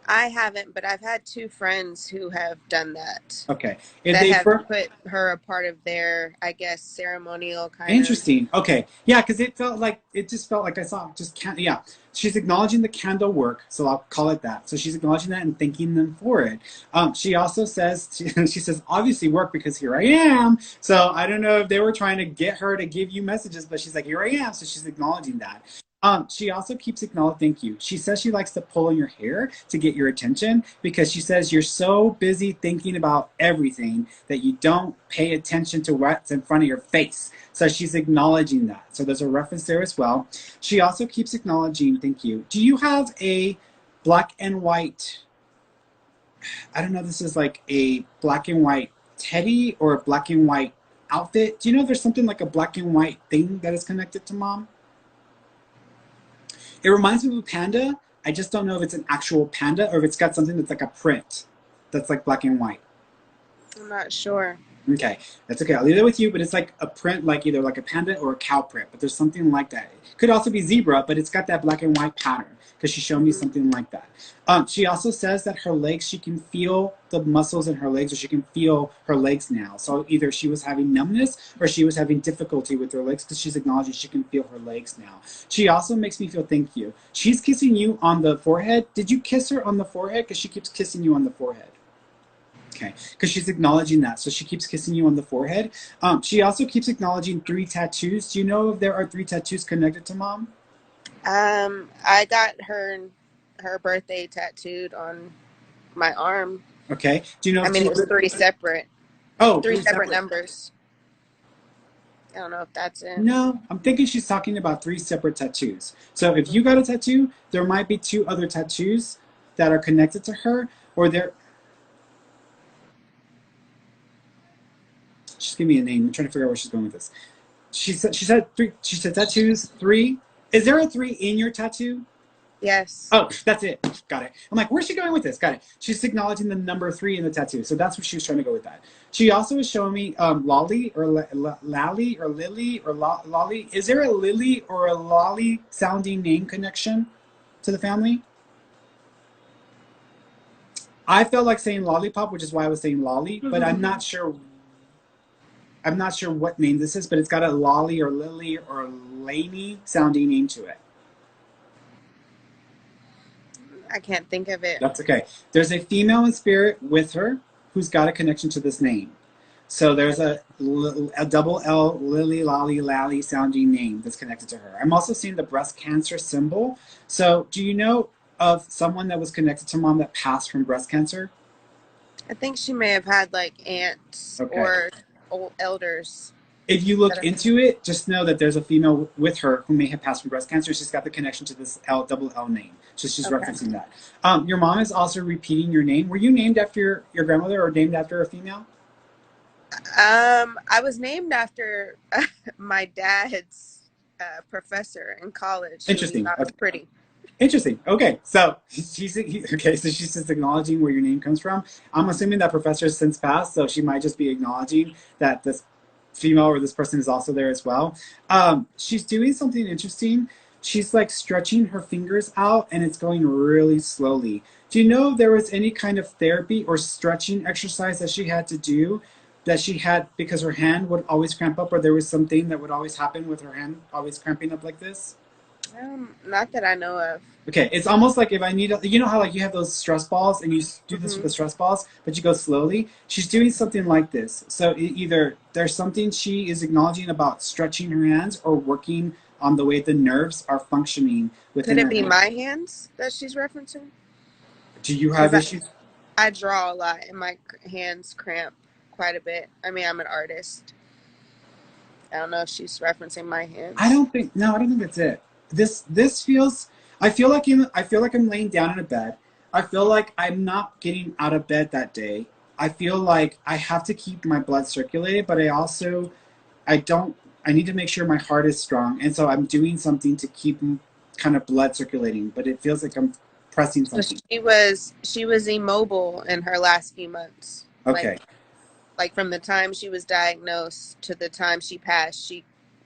I haven't, but I've had 2 friends who have done that, Okay. If that they have burn, put her a part of their, I guess, ceremonial kind of. interesting. Okay. Yeah, because it just felt like I saw just can yeah. She's acknowledging the candle work, so I'll call it that. So she's acknowledging that and thanking them for it. She also says she says obviously work because here I am. So I don't know if they were trying to get her to give you messages, but she's like here I am. So she's acknowledging that. She also keeps acknowledging thank you. She says she likes to pull in your hair to get your attention because she says you're so busy thinking about everything that you don't pay attention to what's in front of your face. So she's acknowledging that. So there's a reference there as well. She also keeps acknowledging thank you. Do you have a black and white? I don't know. This is like a black and white teddy or a black and white outfit. Do you know there's something like a black and white thing that is connected to mom? It reminds me of a panda. I just don't know if it's an actual panda or if it's got something that's like a print that's like black and white. I'm not sure. Okay, that's okay. I'll leave it with you, but it's like a print, like either like a panda or a cow print, but there's something like that. It could also be zebra, but it's got that black and white pattern because she showed me something like that. She also says that her legs, she can feel the muscles in her legs, or she can feel her legs now. So either she was having numbness or she was having difficulty with her legs because she's acknowledging she can feel her legs now. She also makes me feel thank you. She's kissing you on the forehead. Did you kiss her on the forehead? Because she keeps kissing you on the forehead. Okay, because she's acknowledging that. So she keeps kissing you on the forehead. She also keeps acknowledging 3 tattoos. Do you know if there are 3 tattoos connected to mom? I got her birthday tattooed on my arm. Okay. Do you know I if mean, 2 it was other? three separate, Oh, three 3 separate separate. numbers. I don't know if that's it. No, I'm thinking she's talking about 3 separate tattoos. So if you got a tattoo, there might be 2 other tattoos that are connected to her, or they're. Just give me a name. I'm trying to figure out where she's going with this. She said 3. She said tattoos 3. Is there a 3 in your tattoo? Yes. Oh, that's it. Got it. I'm like, where's she going with this? Got it. She's acknowledging the number 3 in the tattoo. So that's what she was trying to go with that. She also is showing me lolly or lally or lily or lolly. Is there a lily or a lolly sounding name connection to the family? I felt like saying lollipop, which is why I was saying lolly, but I'm not sure. I'm not sure what name this is, but it's got a lolly or lily or laney sounding name to it. I can't think of it. That's okay. There's a female in spirit with her who's got a connection to this name. So there's a double L, Lily, Lolly, Lally sounding name that's connected to her. I'm also seeing the breast cancer symbol. So do you know of someone that was connected to mom that passed from breast cancer? I think she may have had like aunts Okay. or old elders If you that look are. into it, just know that there's a female with her who may have passed from breast cancer. She's got the connection to this L double L name. So she's Okay. referencing that. Your mom is also repeating your name. Were you named after your grandmother or named after a female? I was named after my dad's professor in college who he Interesting. thought was Okay. pretty. Interesting. Okay, so okay. So she's just acknowledging where your name comes from. I'm assuming that professor has since passed, so she might just be acknowledging that this female or this person is also there as well. She's doing something interesting. She's like stretching her fingers out, and it's going really slowly. Do you know there was any kind of therapy or stretching exercise that she had to do? That she had because her hand would always cramp up, or there was something that would always happen with her hand always cramping up like this? Not that I know of. Okay, it's almost like if I need, you know how like you have those stress balls and you do this with Hmm. the stress balls, but you go slowly. She's doing something like this. So either there's something she is acknowledging about stretching her hands or working on the way the nerves are functioning Could within it her be hand. my hands that she's referencing? Do you Because have issues? I draw a lot and my hands cramp quite a bit. I mean, I'm an artist. I don't know if she's referencing my I hands. don't think. No, I don't think that's it. This feels. I feel like I'm laying down in a bed. I feel like I'm not getting out of bed that day. I feel like I have to keep my blood circulated, but I don't. I need to make sure my heart is strong, and so I'm doing something to keep kind of blood circulating. But it feels like I'm pressing So something. she was immobile in her last few months. Okay, Like from the time she was diagnosed to the time she passed,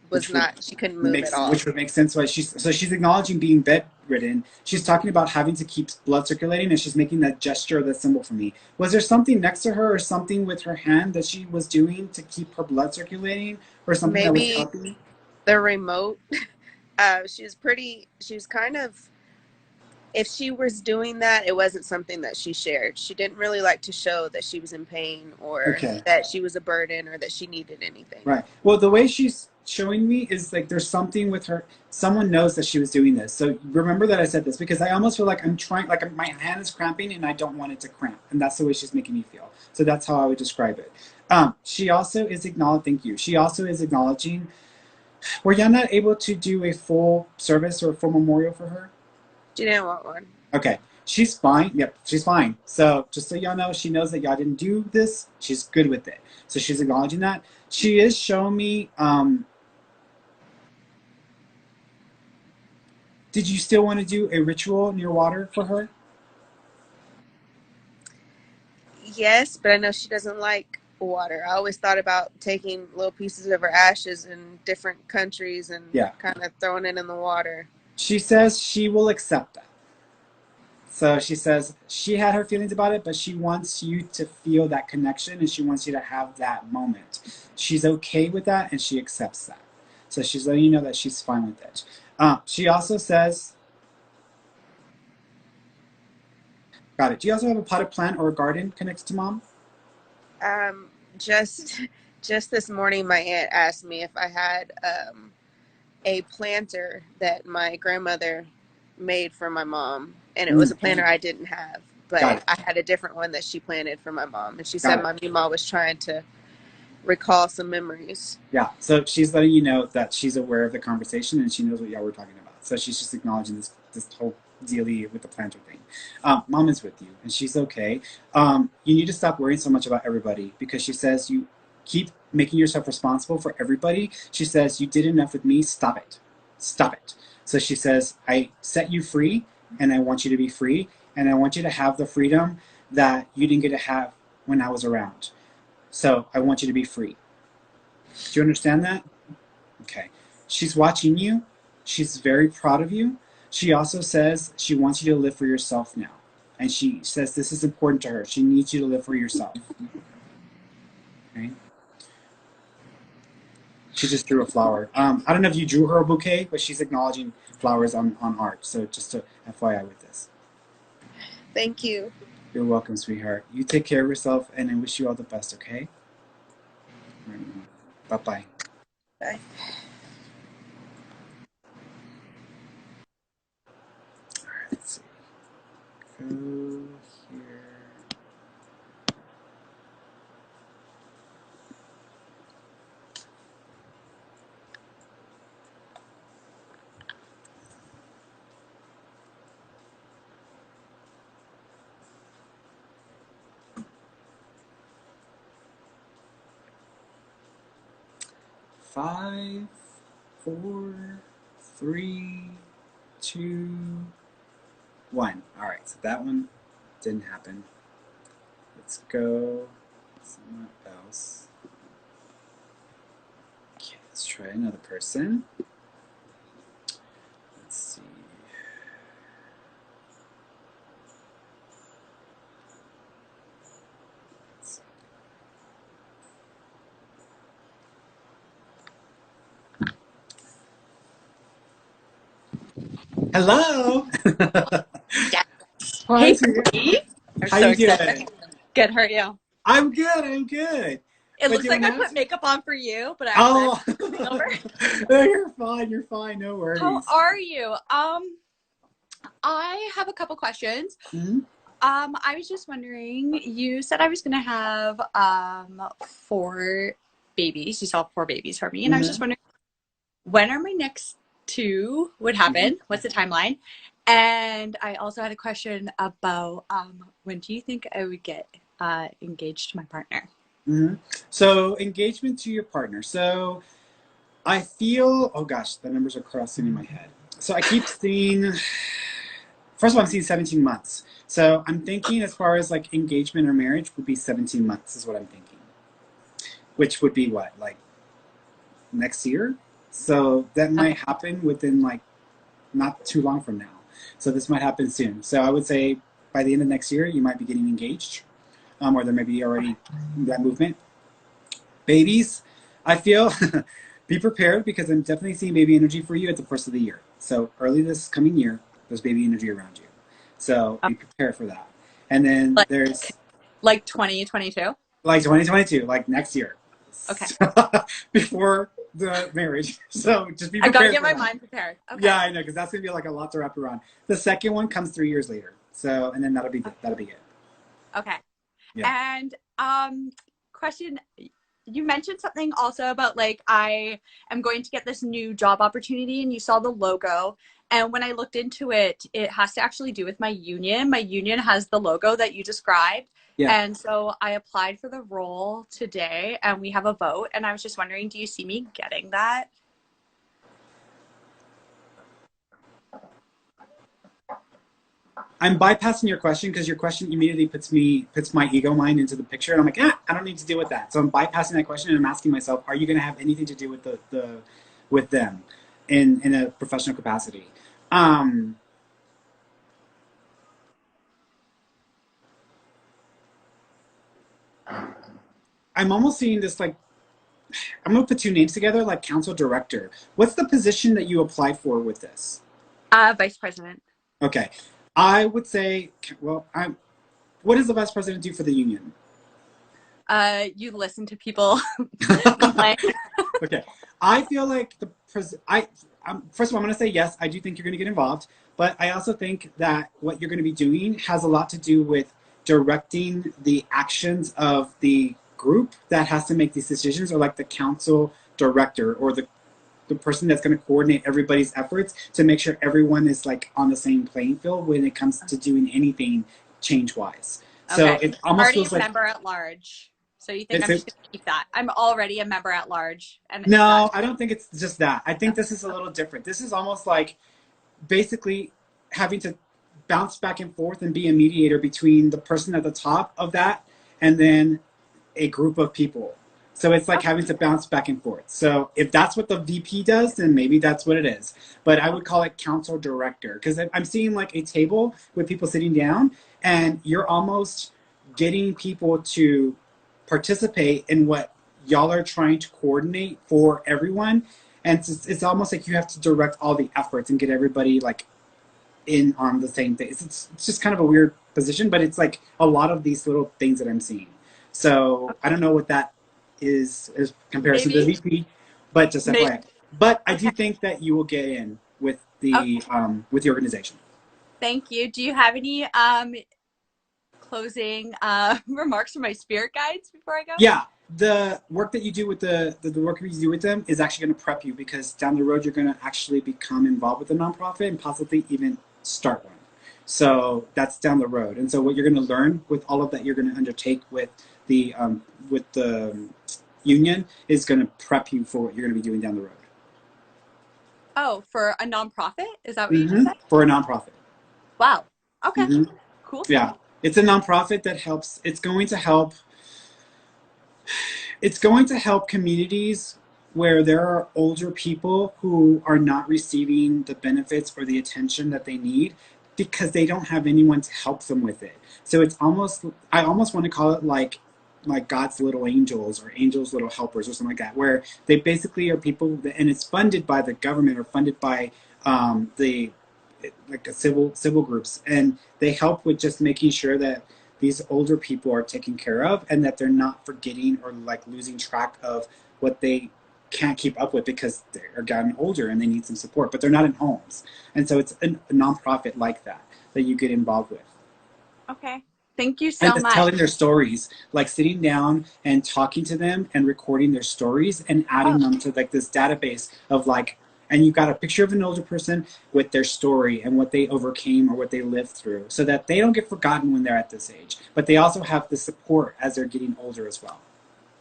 which would she couldn't move at all. which would make sense why she's acknowledging being bedridden. She's talking about having to keep blood circulating, and she's making that gesture, that symbol for me. Was there something next to her, or something with her hand that she was doing to keep her blood circulating, or something that was Maybe helping? the remote. She was kind of, if she was doing that, it wasn't something that she shared. She didn't really like to show that she was in pain or Okay. that she was a burden or that she needed anything. Right. Well, the way she's showing me is like there's something with her. Someone knows that she was doing this. So remember that I said this because I almost feel like I'm trying, like my hand is cramping and I don't want it to cramp. And that's the way she's making me feel. So that's how I would describe it. She also is acknowledging, thank you. She also is acknowledging, were y'all not able to do a full service or a full memorial for her? She didn't want one. Okay. She's fine. Yep, she's fine. So just so y'all know, she knows that y'all didn't do this. She's good with it. So she's acknowledging that. She is showing me did you still want to do a ritual near water for her? Yes, but I know she doesn't like water. I always thought about taking little pieces of her ashes in different countries and Yeah. kind of throwing it in the water. She says she will accept that. So she says she had her feelings about it, but she wants you to feel that connection and she wants you to have that moment. She's okay with that and she accepts that. So she's letting you know that she's fine with it. She also says, got it. Do you also have a potted plant or a garden connected to mom? Um, just just this morning, my aunt asked me if I had a planter that my grandmother made for my mom, and it was Mm, a planter I didn't have, got but it. I had a different one that she planted for my mom, and she Got said it. my mom was trying to recall some memories. Yeah. So she's letting you know that she's aware of the conversation and she knows what y'all were talking about. So she's just acknowledging this whole dealie with the planter thing. Mom is with you and she's okay. You need to stop worrying so much about everybody because she says you keep making yourself responsible for everybody. She says you did enough with me. Stop it. Stop it. So she says I set you free and I want you to be free and I want you to have the freedom that you didn't get to have when I was around. So I want you to be free. Do you understand that? Okay. She's watching you. She's very proud of you. She also says she wants you to live for yourself now. And she says this is important to her. She needs you to live for yourself. Okay. She just drew a flower. I don't know if you drew her a bouquet, but she's acknowledging flowers on art. So just to FYI with this. Thank you. You're welcome, sweetheart. You take care of yourself, and I wish you all the best, okay? Right. Bye bye. Bye. Let's see. Go here. 5, 4, 3, 2, 1. All right, so that one didn't happen. Let's go someone else. Okay, let's try another person. Let's see. Hello. Yes. Hi, Hey, Tia. Ferny. I'm How so you excited. doing? Good, how are you? I'm good. I'm good. It What looks do you like want I to put ask? makeup on for you, but actually I'm Oh, coming over. no, you're fine. You're fine. No How worries. are you? I have a couple questions. Hmm. I was just wondering, you said I was gonna have four babies. You saw four babies for me, and I was just Hmm. wondering when are my next two would Hmm. happen? What's the timeline? And I also had a question about when do you think I would get engaged to my partner? Hmm. So, engagement to your partner. So, I feel, oh gosh, the numbers are crossing in my head. So, I keep seeing, first of all, I'm seeing 17 months. So, I'm thinking as far as like engagement or marriage would be 17 months, is what I'm thinking. Which would be what? Like next year? So, that Okay. might happen within like not too long from now. So this might happen soon. So I would say by the end of next year, you might be getting engaged, or there may be already that movement. Babies, I feel be prepared because I'm definitely seeing baby energy for you at the first of the year. So early this coming year, there's baby energy around you. So be prepared for that. And then Like there's like 2022? like 2022, like next year, Okay. before the marriage. So just be I gotta prepared get for my that. mind prepared. Okay. Yeah, I know, because that's gonna be like a lot to wrap around. The second one comes 3 years later. So, and then that'll be it. Okay. Yeah. And question, you mentioned something also about like I am going to get this new job opportunity and you saw the logo. And when I looked into it, it has to actually do with my union. My union has the logo that you described. Yeah. And so I applied for the role today and we have a vote. And I was just wondering, do you see me getting that? I'm bypassing your question because your question immediately puts my ego mind into the picture, and I'm like, I don't need to deal with that. So I'm bypassing that question and I'm asking myself, are you going to have anything to do with the with them in a professional capacity? Um, I'm almost seeing this like I'm gonna put two names together, like council director. What's the position that you applied for with this? Vice president. Okay, I would say, well, I'm. What does the vice president do for the union? You listen to people complain. Okay, I feel like first of all, I'm going to say yes. I do think you're going to get involved, but I also think that what you're going to be doing has a lot to do with directing the actions of the group that has to make these decisions, or like the council director or the person that's going to coordinate everybody's efforts to make sure everyone is like on the same playing field when it comes to doing anything change wise. So Okay. it I'm almost already feels a like member at large. So you think it's I'm a, just gonna keep that? I'm already a member at large. And is no, that I don't think it's just that. I think this is a little different. This is almost like basically having to bounce back and forth and be a mediator between the person at the top of that and then a group of people. So it's like okay? having to bounce back and forth. So if that's what the VP does, then maybe that's what it is. But I would call it council director because I'm seeing like a table with people sitting down, and you're almost getting people to participate in what y'all are trying to coordinate for everyone. And it's almost like you have to direct all the efforts and get everybody like in on the same thing. It's just kind of a weird position, but it's like a lot of these little things that I'm seeing. So I don't know what that is as comparison to Maybe. the VP, but just Maybe. FYI. But I do Okay. think that you will get in Okay. with the organization. Thank you. Do you have any closing remarks for my spirit guides before I go? Yeah, the work that you do with the work that you do with them is actually going to prep you because down the road you're going to actually become involved with a nonprofit and possibly even start one. So that's down the road, and so what you're going to learn with all of that you're going to undertake with the union is going to prep you for what you're going to be doing down the road. Oh, for a nonprofit? Is that what you just said? For a nonprofit. Wow. Okay. hmm Cool Yeah, stuff. it's a nonprofit that helps. It's going to help communities where there are older people who are not receiving the benefits or the attention that they need because they don't have anyone to help them with it. So it's almost, I almost want to call it like God's little angels or angels little helpers or something like that, where they basically are people that, and it's funded by the government or funded by the like a civil groups, and they help with just making sure that these older people are taken care of and that they're not forgetting or like losing track of what they can't keep up with because they're getting older and they need some support, but they're not in homes. And so it's a nonprofit like that that you get involved with. Okay. Thank you And so just much. telling their stories, like sitting down and talking to them and recording their stories and Oh, adding them to like this database of like, and you've got a picture of an older person with their story and what they overcame or what they lived through so that they don't get forgotten when they're at this age, but they also have the support as they're getting older as well.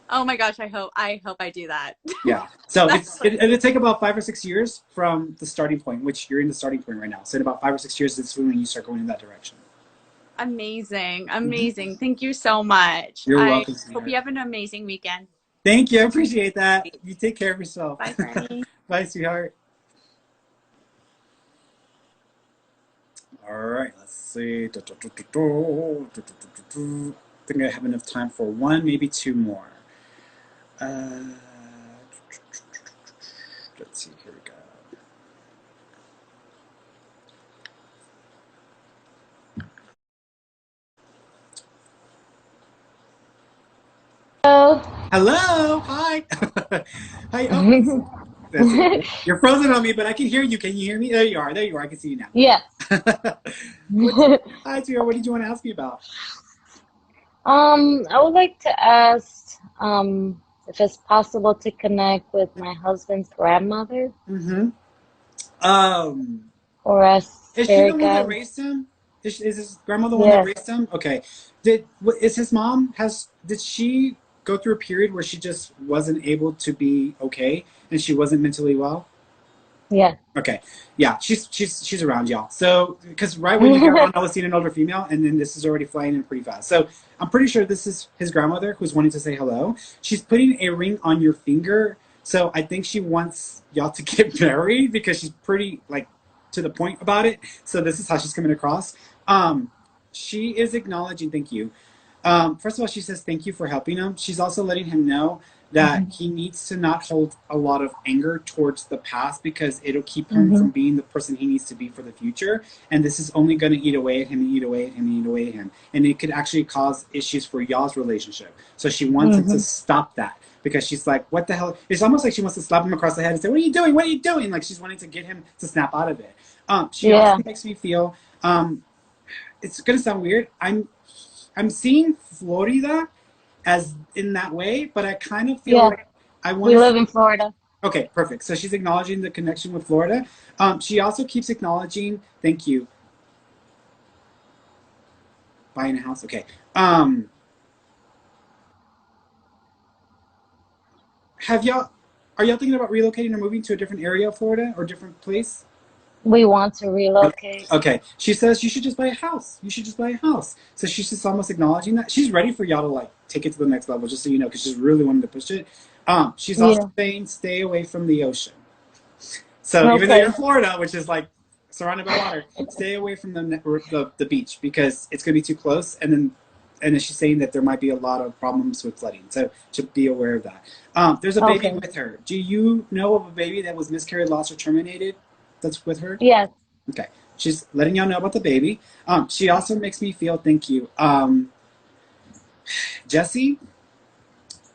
oh my gosh, I hope I do that. Yeah. So That's it'll take about 5 or 6 years from the starting point, which you're in the starting point right now. So in about 5 or 6 years, that's when you start going in that direction. amazing. Mhm. Amazing. Thank you so much. You're I welcome, hope you sweetheart. have an amazing weekend. Thank you. I appreciate that. You take care of yourself. Bye, Ferny. Bye, sweetheart. All right, let's see. I think I have enough time for one, maybe two more. Uh, let's see. Here we go. Hello. Hello. Hi. Hi. Oh, that's it. You're frozen on me, but I can hear you. Can you hear me? There you are. There you are. I can see you now. Yes. What's Hi, Tira. What did you want to ask me about? I would like to ask if it's possible to connect with my husband's grandmother Mm-hmm. Um, or a is she the spirit one that guide. raised him? Is his grandma the one that Yes. raised him? Okay. Is his mom did she go through a period where she just wasn't able to be okay and she wasn't mentally well? Yes. Okay, yeah, she's around y'all. So because right when you got on, I was seeing an older female, and then this is already flying in pretty fast. So I'm pretty sure this is his grandmother who's wanting to say hello. She's putting a ring on your finger, so I think she wants y'all to get married because she's pretty like to the point about it. So this is how she's coming across. Um, she is acknowledging. Thank you. First of all, she says thank you for helping him. She's also letting him know that Mhm. he needs to not hold a lot of anger towards the past because it'll keep him from Mhm. being the person he needs to be for the future. And this is only going to eat away at him and eat away at him and eat away at him. And it could actually cause issues for y'all's relationship. So she wants him to Mhm. stop that because she's like, what the hell? It's almost like she wants to slap him across the head and say, what are you doing? What are you doing? Like she's wanting to get him to snap out of it. She also Yeah. makes me feel, it's going to sound weird. I'm seeing Florida as in that way, but I kind of feel Yeah. like I want We to. live in Florida. Okay, perfect. So she's acknowledging the connection with Florida. She also keeps acknowledging. Thank you. Buying a house. Okay. Um, have y'all? Are y'all thinking about relocating or moving to a different area of Florida or different place? We want to relocate. Okay. She says you should just buy a house. You should just buy a house. So she's just almost acknowledging that she's ready for y'all to like take it to the next level, just so you know, because she's really wanting to push it. She's also Yeah. saying stay away from the ocean. So even though you're in Okay. Florida, which is like surrounded by water, stay away from the beach because it's going to be too close. And then she's saying that there might be a lot of problems with flooding. So should be aware of that. There's a baby Okay. with her. Do you know of a baby that was miscarried, lost, or terminated that's with her? Yes. Okay. She's letting y'all know about the baby. She also makes me feel, thank you. Jesse,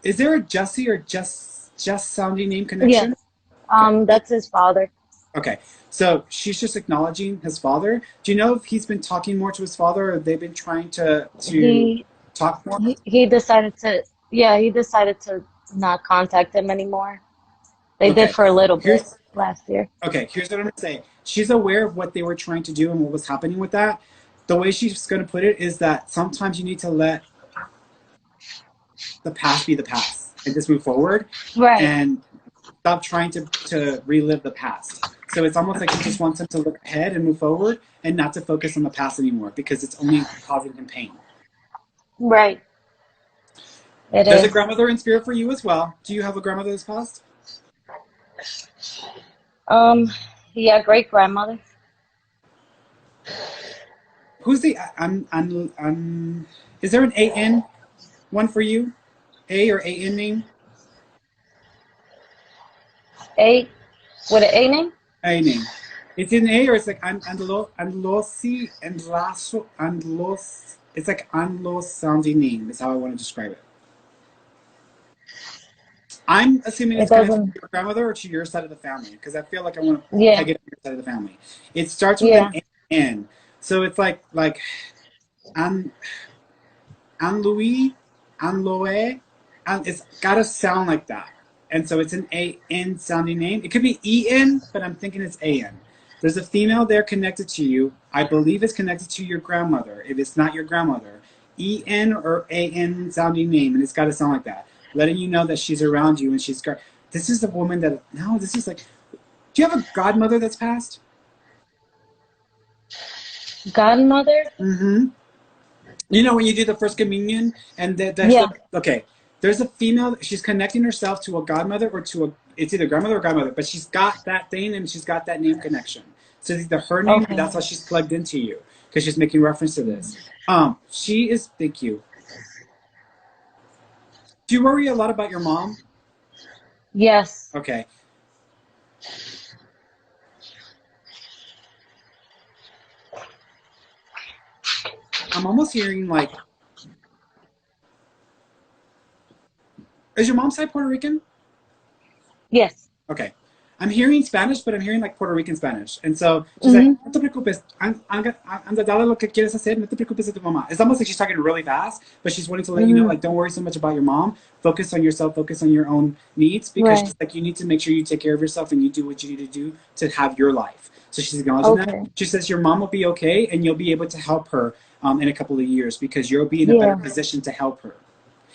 is there a Jesse or just sounding name Yes. connection? Okay. That's his father. Okay, so she's just acknowledging his father. Do you know if he's been talking more to his father, or they've been trying to He talk more? he decided to, yeah, he decided to not contact him anymore. They did Okay, for a little bit here's last year. here's what I'm gonna say. She's aware of what they were trying to do and what was happening with that. The way she's gonna put it is that sometimes you need to let the past be the past. and just move forward Right. and stop trying to relive the past. So it's almost like he just wants him to look ahead and move forward and not to focus on the past anymore because it's only causing him pain. Right. It There's a is. grandmother in spirit for you as well. Do you have a grandmother that's passed? Um, yeah, great grandmother. Who's the is there an AN one for you? A or AN name? A with an A name? A name. It's in A or it's like Anlosi and Lasso and Los. It's like Anlos sounding name is how I want to describe it. I'm assuming It it's connected to doesn't. your grandmother or to your side of the family because I feel like I want to Yeah. peg it on your side of the family. It starts with an Yeah. N, so it's like An Anne Louis, Anne Loe, and it's gotta sound like that. And so it's an A-N sounding name. It could be E-N, but I'm thinking it's A-N. There's a female there connected to you. I believe it's connected to your grandmother. If it's not your grandmother, E-N or A-N sounding name, and it's gotta sound like that. Letting you know that she's around you and she's got. This is the woman that. No, this is like. Do you have a godmother that's passed? Godmother? Mm-hmm. You know when you do the first communion and there's Yeah. the okay, there's a female. She's connecting herself to a godmother or to a. It's either grandmother or godmother, but she's got that thing and she's got that name connection. So it's either her name or Okay. that's how she's plugged into you because she's making reference to this. She is. Thank you. Do you worry a lot about your mom? Yes. Okay, I'm almost hearing like. Is your mom's side Puerto Rican? Yes. Okay. I'm hearing Spanish, but I'm hearing like Puerto Rican Spanish. And so she's like, Hmm. no te preocupes, anda, dale lo que quieres hacer, no te preocupes de tu mamá. It's almost like she's talking really fast, but she's wanting to let you know, Hmm. like, don't worry so much about your mom. Focus on yourself, focus on your own needs, because Right. she's like, you need to make sure you take care of yourself and you do what you need to do to have your life. So she's acknowledging that. Okay. She says your mom will be okay and you'll be able to help her in a couple of years because you'll be in a better Yeah. position to help her.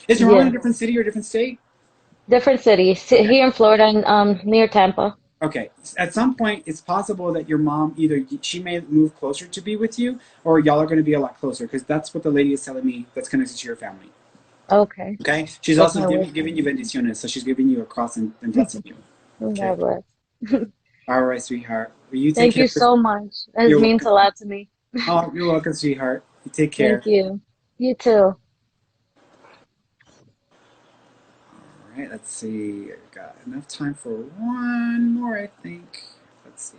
Is your mom in a Yeah. different city or a different state? Different cities. Here in Florida, and, near Tampa. Okay. At some point, it's possible that your mom either she may move closer to be with you, or y'all are going to be a lot closer because that's what the lady is telling me. That's connected to your family. Okay. Okay. She's Take also my word for giving you bendiciones, so she's giving you a cross and blessing you. it. Okay. God bless. All right, sweetheart. Well, you take Thank care. you so much. It You're means welcome. a lot to me. Oh, you're welcome, sweetheart. You take Thank care. you. You too. All right. Let's see. I've got enough time for one more, I think. Let's see.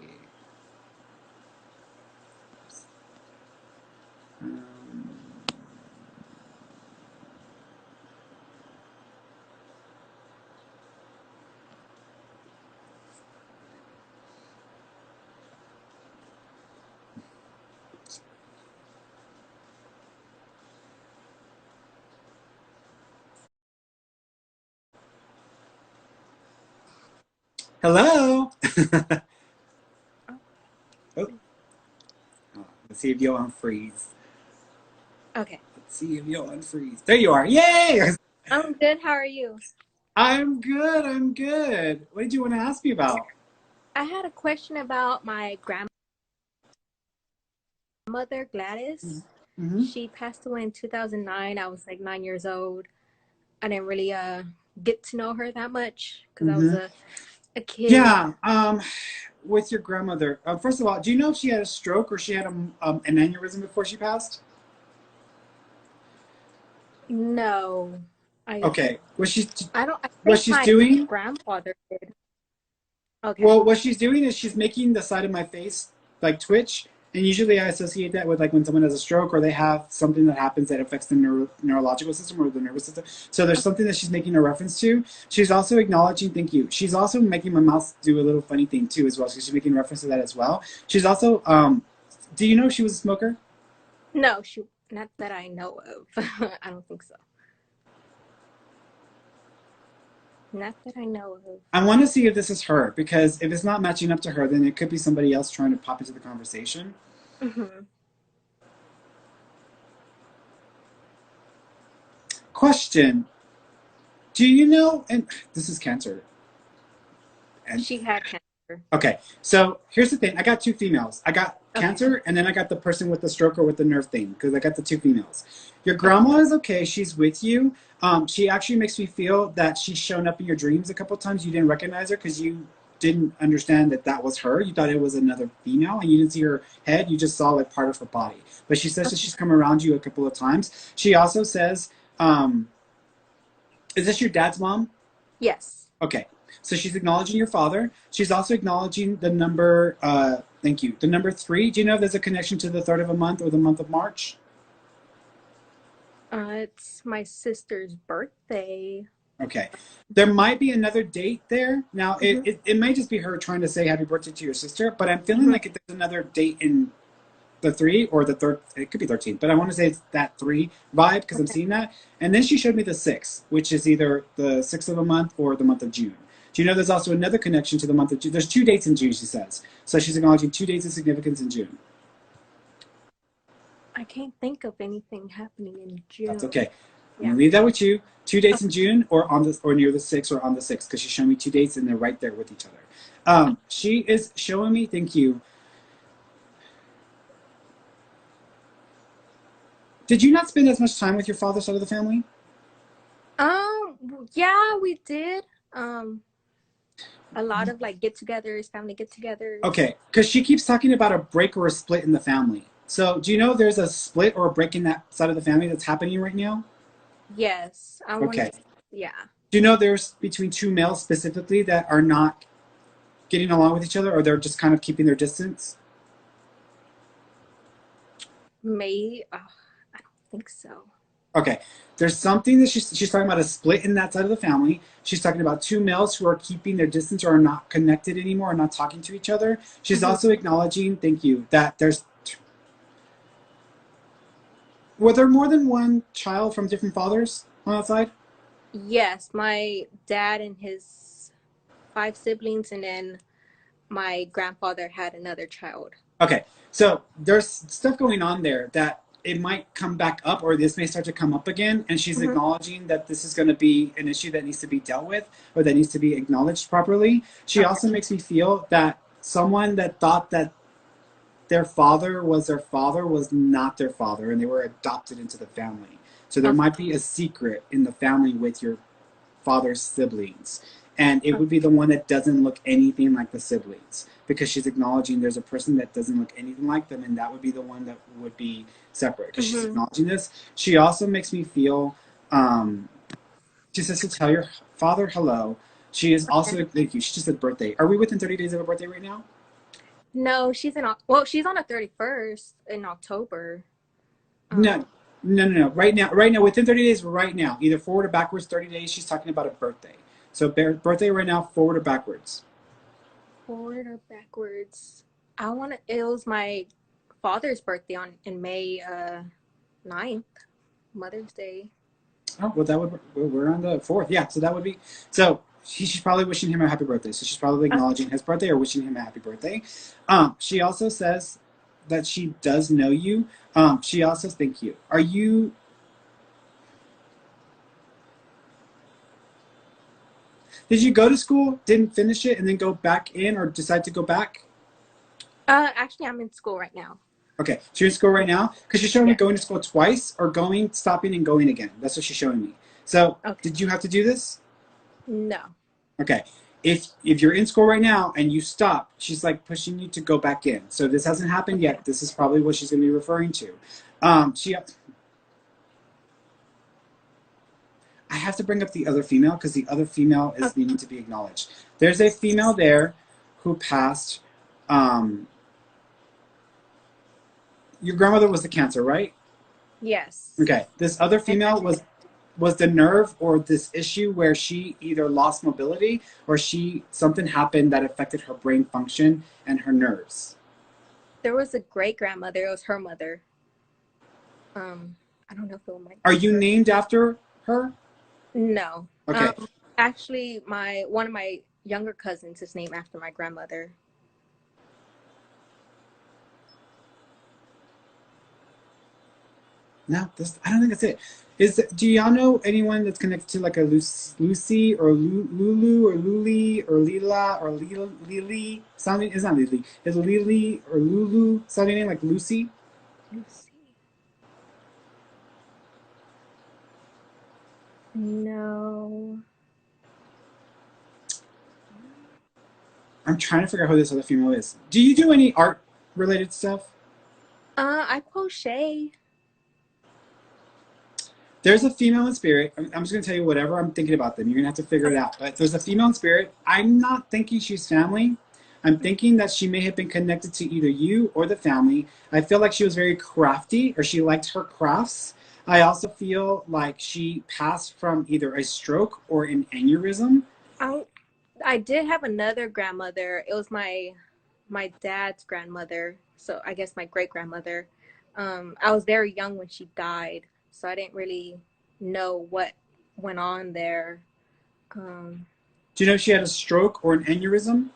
Um, hello. Oh, let's see if you'll unfreeze. Okay. Let's see if you'll unfreeze. There you are. Yay! I'm good. How are you? I'm good. I'm good. What did you want to ask me about? I had a question about my grandmother, Gladys. Mm-hmm. She passed away in 2009. I was like 9 years old. I didn't really get to know her that much because I was Mm-hmm. a kid. Yeah. With your grandmother. First of all, do you know if she had a stroke or she had an aneurysm before she passed? No. I Okay. I don't I What think she's my doing? grandfather did. Okay. Well, what she's doing is she's making the side of my face like twitch, and usually I associate that with like when someone has a stroke or they have something that happens that affects the neurological system or the nervous system. So there's something that she's making a reference to. She's also acknowledging, thank you. She's also making my mouth do a little funny thing too as well. So she's making reference to that as well. She's also, do you know if she was a smoker? No, she not that I know of. I don't think so. Not that I know of. I want to see if this is her because if it's not matching up to her, then it could be somebody else trying to pop into the conversation. Hmm. Question. Do you know, and this is cancer, and She had cancer. okay, so here's the thing. I got two females. I got Okay. cancer, and then I got the person with the stroke or with the nerve thing, because I got the two females. Your Okay. grandma is okay. She's with you. She actually makes me feel that she's shown up in your dreams a couple of times. You didn't recognize her because you didn't understand that that was her. You thought it was another female, and you didn't see her head. You just saw like part of her body. But she says that she's come around you a couple of times. She also says, "Is this your dad's mom?" Yes. Okay. So she's acknowledging your father. She's also acknowledging the number, thank you, the number 3. Do you know if there's a connection to the third of a month or the month of March? It's my sister's birthday. Okay. There might be another date there. Now, Mm-hmm. it may just be her trying to say happy birthday to your sister, but I'm feeling Mm-hmm. like if there's another date in the 3 or the third, it could be 13, but I want to say it's that 3 vibe because I'm Okay. seeing that. And then she showed me the 6, which is either the 6th of a month or the month of June. Do you know there's also another connection to the month of June? There's 2 dates in June, she says. So she's acknowledging 2 dates of significance in June. I can't think of anything happening in That's June. okay. I'm Yeah. gonna leave that with you. 2 dates Okay. in June or on the or near the 6th or on the 6th because she's showing me 2 dates and they're right there with each other. She is showing me, thank you. Did you not spend as much time with your father's side of the family? Yeah, we did. A lot of like get-togethers, family get-togethers. Okay, because she keeps talking about a break or a split in the family. So, do you know there's a split or a break in that side of the family that's happening right now? Yes, I want Okay. to. Yeah. Do you know there's between 2 males specifically that are not getting along with each other or they're just kind of keeping their distance? May. I don't think so. Okay. There's something that she's talking about a split in that side of the family. She's talking about 2 males who are keeping their distance or are not connected anymore, are not talking to each other. She's Mm-hmm. also acknowledging, thank you, that there's. Were there more than one child from different fathers on that side? Yes, my dad and his 5 siblings, and then my grandfather had another child. Okay, so there's stuff going on there that it might come back up or this may start to come up again. And she's Mm-hmm. acknowledging that this is going to be an issue that needs to be dealt with or that needs to be acknowledged properly. She Okay. also makes me feel that someone that thought that their father was not their father and they were adopted into the family. So there Okay. might be a secret in the family with your father's siblings. And it Okay. would be the one that doesn't look anything like the siblings because she's acknowledging there's a person that doesn't look anything like them, and that would be the one that would be separate because she's Mm-hmm. acknowledging this. She also makes me feel, she says to tell your father hello. She is Okay. also, thank you, she just said birthday. Are we within 30 days of a birthday right now? No, she's on the 31st in October. No, Um, no. Right now, within 30 days, right now, either forward or backwards, 30 days, she's talking about a birthday. So, birthday right now, forward or backwards. Forward or backwards? It was my father's birthday on in May 9th, Mother's Day. Oh, well, that would, we're on the 4th. Yeah, so that would be, so she's probably wishing him a happy birthday. So, she's probably acknowledging his birthday or wishing him a happy birthday. She also says that she does know you. She also, thank you. Did you go to school, didn't finish it, and then go back in or decide to go back? Actually, I'm in school right now. Okay, so you're in school right now? Because she's showing me Yeah. going to school twice or going, stopping, and going again. That's what she's showing me. So, Okay. did you have to do this? No. Okay. If you're in school right now and you stop, she's like pushing you to go back in. So this hasn't happened Okay. yet. This is probably what she's going to be referring to. She. I have to bring up the other female because the other female is Okay. needing to be acknowledged. There's a female there who passed. Um, your grandmother was the cancer, right? Yes. Okay. This other I female mentioned it. was the nerve or this issue where she either lost mobility or something happened that affected her brain function and her nerves. There was a great grandmother. It was her mother. Um, I don't know if it might Are be you her. named after her? No. Okay. Actually, my one of my younger cousins is named after my grandmother. No, this, I don't think that's it. Do y'all know anyone that's connected to like a Lucy or Lulu or Luli or Lila or Lily? Sounding, it's not Lily. Is Lily or Lulu sounding name like Lucy? Let's see. No. I'm trying to figure out who this other female is. Do you do any art related stuff? I crochet. There's a female in spirit. I'm just gonna tell you whatever I'm thinking about them. You're gonna have to figure it out. But there's a female in spirit. I'm not thinking she's family. I'm thinking that she may have been connected to either you or the family. I feel like she was very crafty, or she liked her crafts. I also feel like she passed from either a stroke or an aneurysm. I I did have another grandmother. It was my dad's grandmother. So I guess my great grandmother. I was very young when she died, so I didn't really know what went on there. Um, Do you know if she had a stroke or an aneurysm?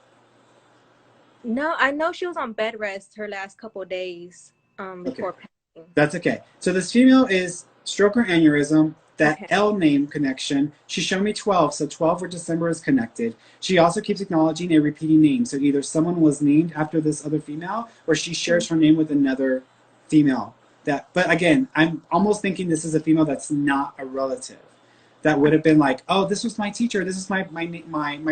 no, I know she was on bed rest her last couple of days Okay. before passing. That's okay. So this female is stroke or aneurysm, that Okay. L name connection. She showed me 12, so 12 or December is connected. She also keeps acknowledging a repeating name. So either someone was named after this other female or she shares her name with another female. But again, I'm almost thinking this is a female that's not a relative. That would have been like, oh, this was my teacher, this is my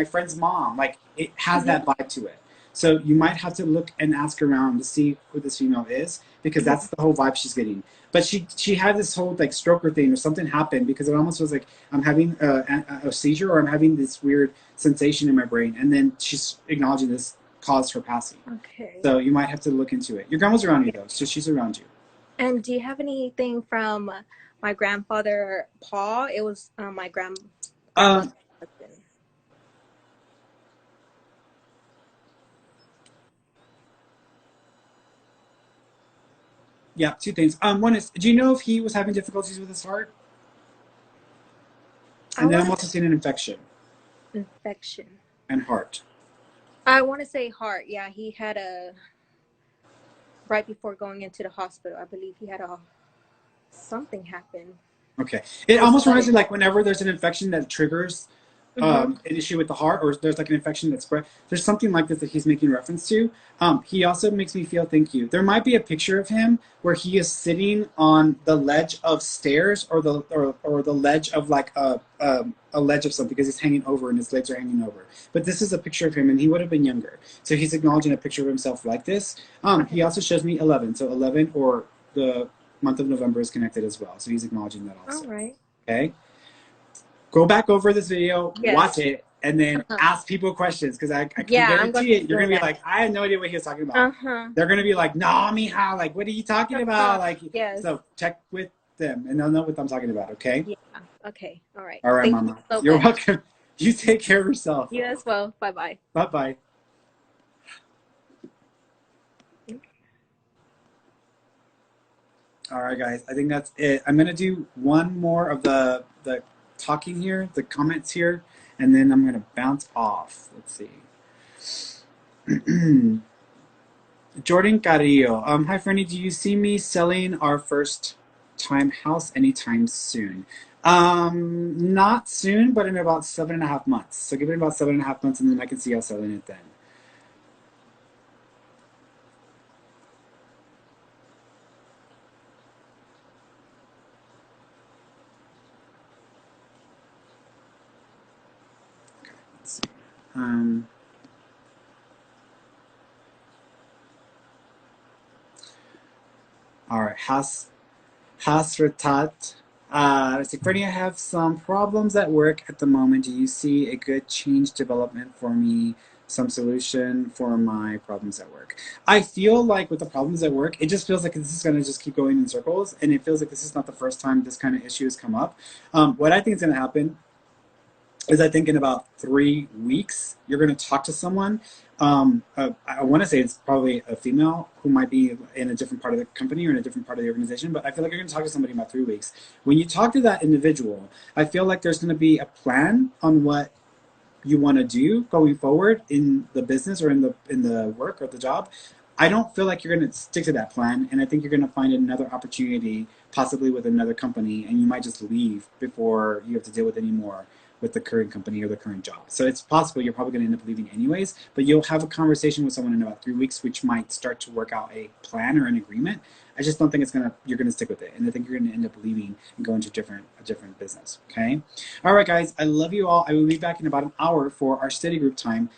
friend's mom. Like it has Mhm. that vibe to it. So you might have to look and ask around to see who this female is because that's the whole vibe she's getting. But she had this whole like stroker thing or something happened because it almost was like I'm having a seizure or I'm having this weird sensation in my brain, and then she's acknowledging this caused her passing. Okay. So you might have to look into it. Your grandma's around you though, so she's around you. And do you have anything from my grandfather Paul? It was my grandmother's Um, husband. yeah, two things. One is, do you know if he was having difficulties with his heart? I And then want I'm to also seeing an infection infection. and heart. I want to say heart. Yeah, he had a right before going into the hospital. I believe he had a something happen. Okay. It It was almost reminds sudden. me like whenever there's an infection that triggers Mm-hmm. an issue with the heart, or there's like an infection that's spread. There's something like this that he's making reference to. He also makes me feel, thank you. There might be a picture of him where he is sitting on the ledge of stairs or the ledge of like a ledge of something because he's hanging over and his legs are hanging over. But this is a picture of him and he would have been younger. So he's acknowledging a picture of himself like this. Okay. He also shows me 11. So 11 or the month of November is connected as well. So he's acknowledging that All also. right. Okay. Go back over this video, watch Yes. it, and then Uh-huh. ask people questions because I can Yeah, I'm going guarantee to be it. You're doing gonna be that. like, I had no idea what he was talking about. Uh-huh. They're gonna be like, Nah, mija, like, what are you talking Uh-huh. about? Like, Yes. so check with them, and they'll know what I'm talking about. Okay. Yeah. Okay. All right. All right, Thank you Mama. so You're much. welcome. You take care of yourself. You as well. Bye-bye. Bye bye. All right, guys. I think that's it. I'm gonna do one more of the talking here, the comments here, and then I'm gonna bounce off. Let's see. Jordan Carrillo. Hi, Ferny. Do you see me selling our first time house anytime soon? Not soon, but in about 7.5 months. So give it about 7.5 months, and then I can see us selling it then. Let's see. All right, Hasratat. Let's see, Freddie, I have some problems at work at the moment. Do you see a good change development for me? Some solution for my problems at work. I feel like with the problems at work, it just feels like this is going to just keep going in circles, and it feels like this is not the first time this kind of issue has come up. What I think is going to happen is I think in about 3 weeks, you're going to talk to someone. I want to say it's probably a female who might be in a different part of the company or in a different part of the organization, but I feel like you're going to talk to somebody in about 3 weeks. When you talk to that individual, I feel like there's going to be a plan on what you want to do going forward in the business or in the work or the job. I don't feel like you're going to stick to that plan, and I think you're going to find another opportunity, possibly with another company, and you might just leave before you have to deal with any more with the current company or the current job. So it's possible you're probably going to end up leaving anyways, but you'll have a conversation with someone in about 3 weeks, which might start to work out a plan or an agreement. I just don't think you're gonna stick with it, and I think you're gonna end up leaving and going to a different business. Okay. All right, guys. I love you all. I will be back in about an hour for our study group time.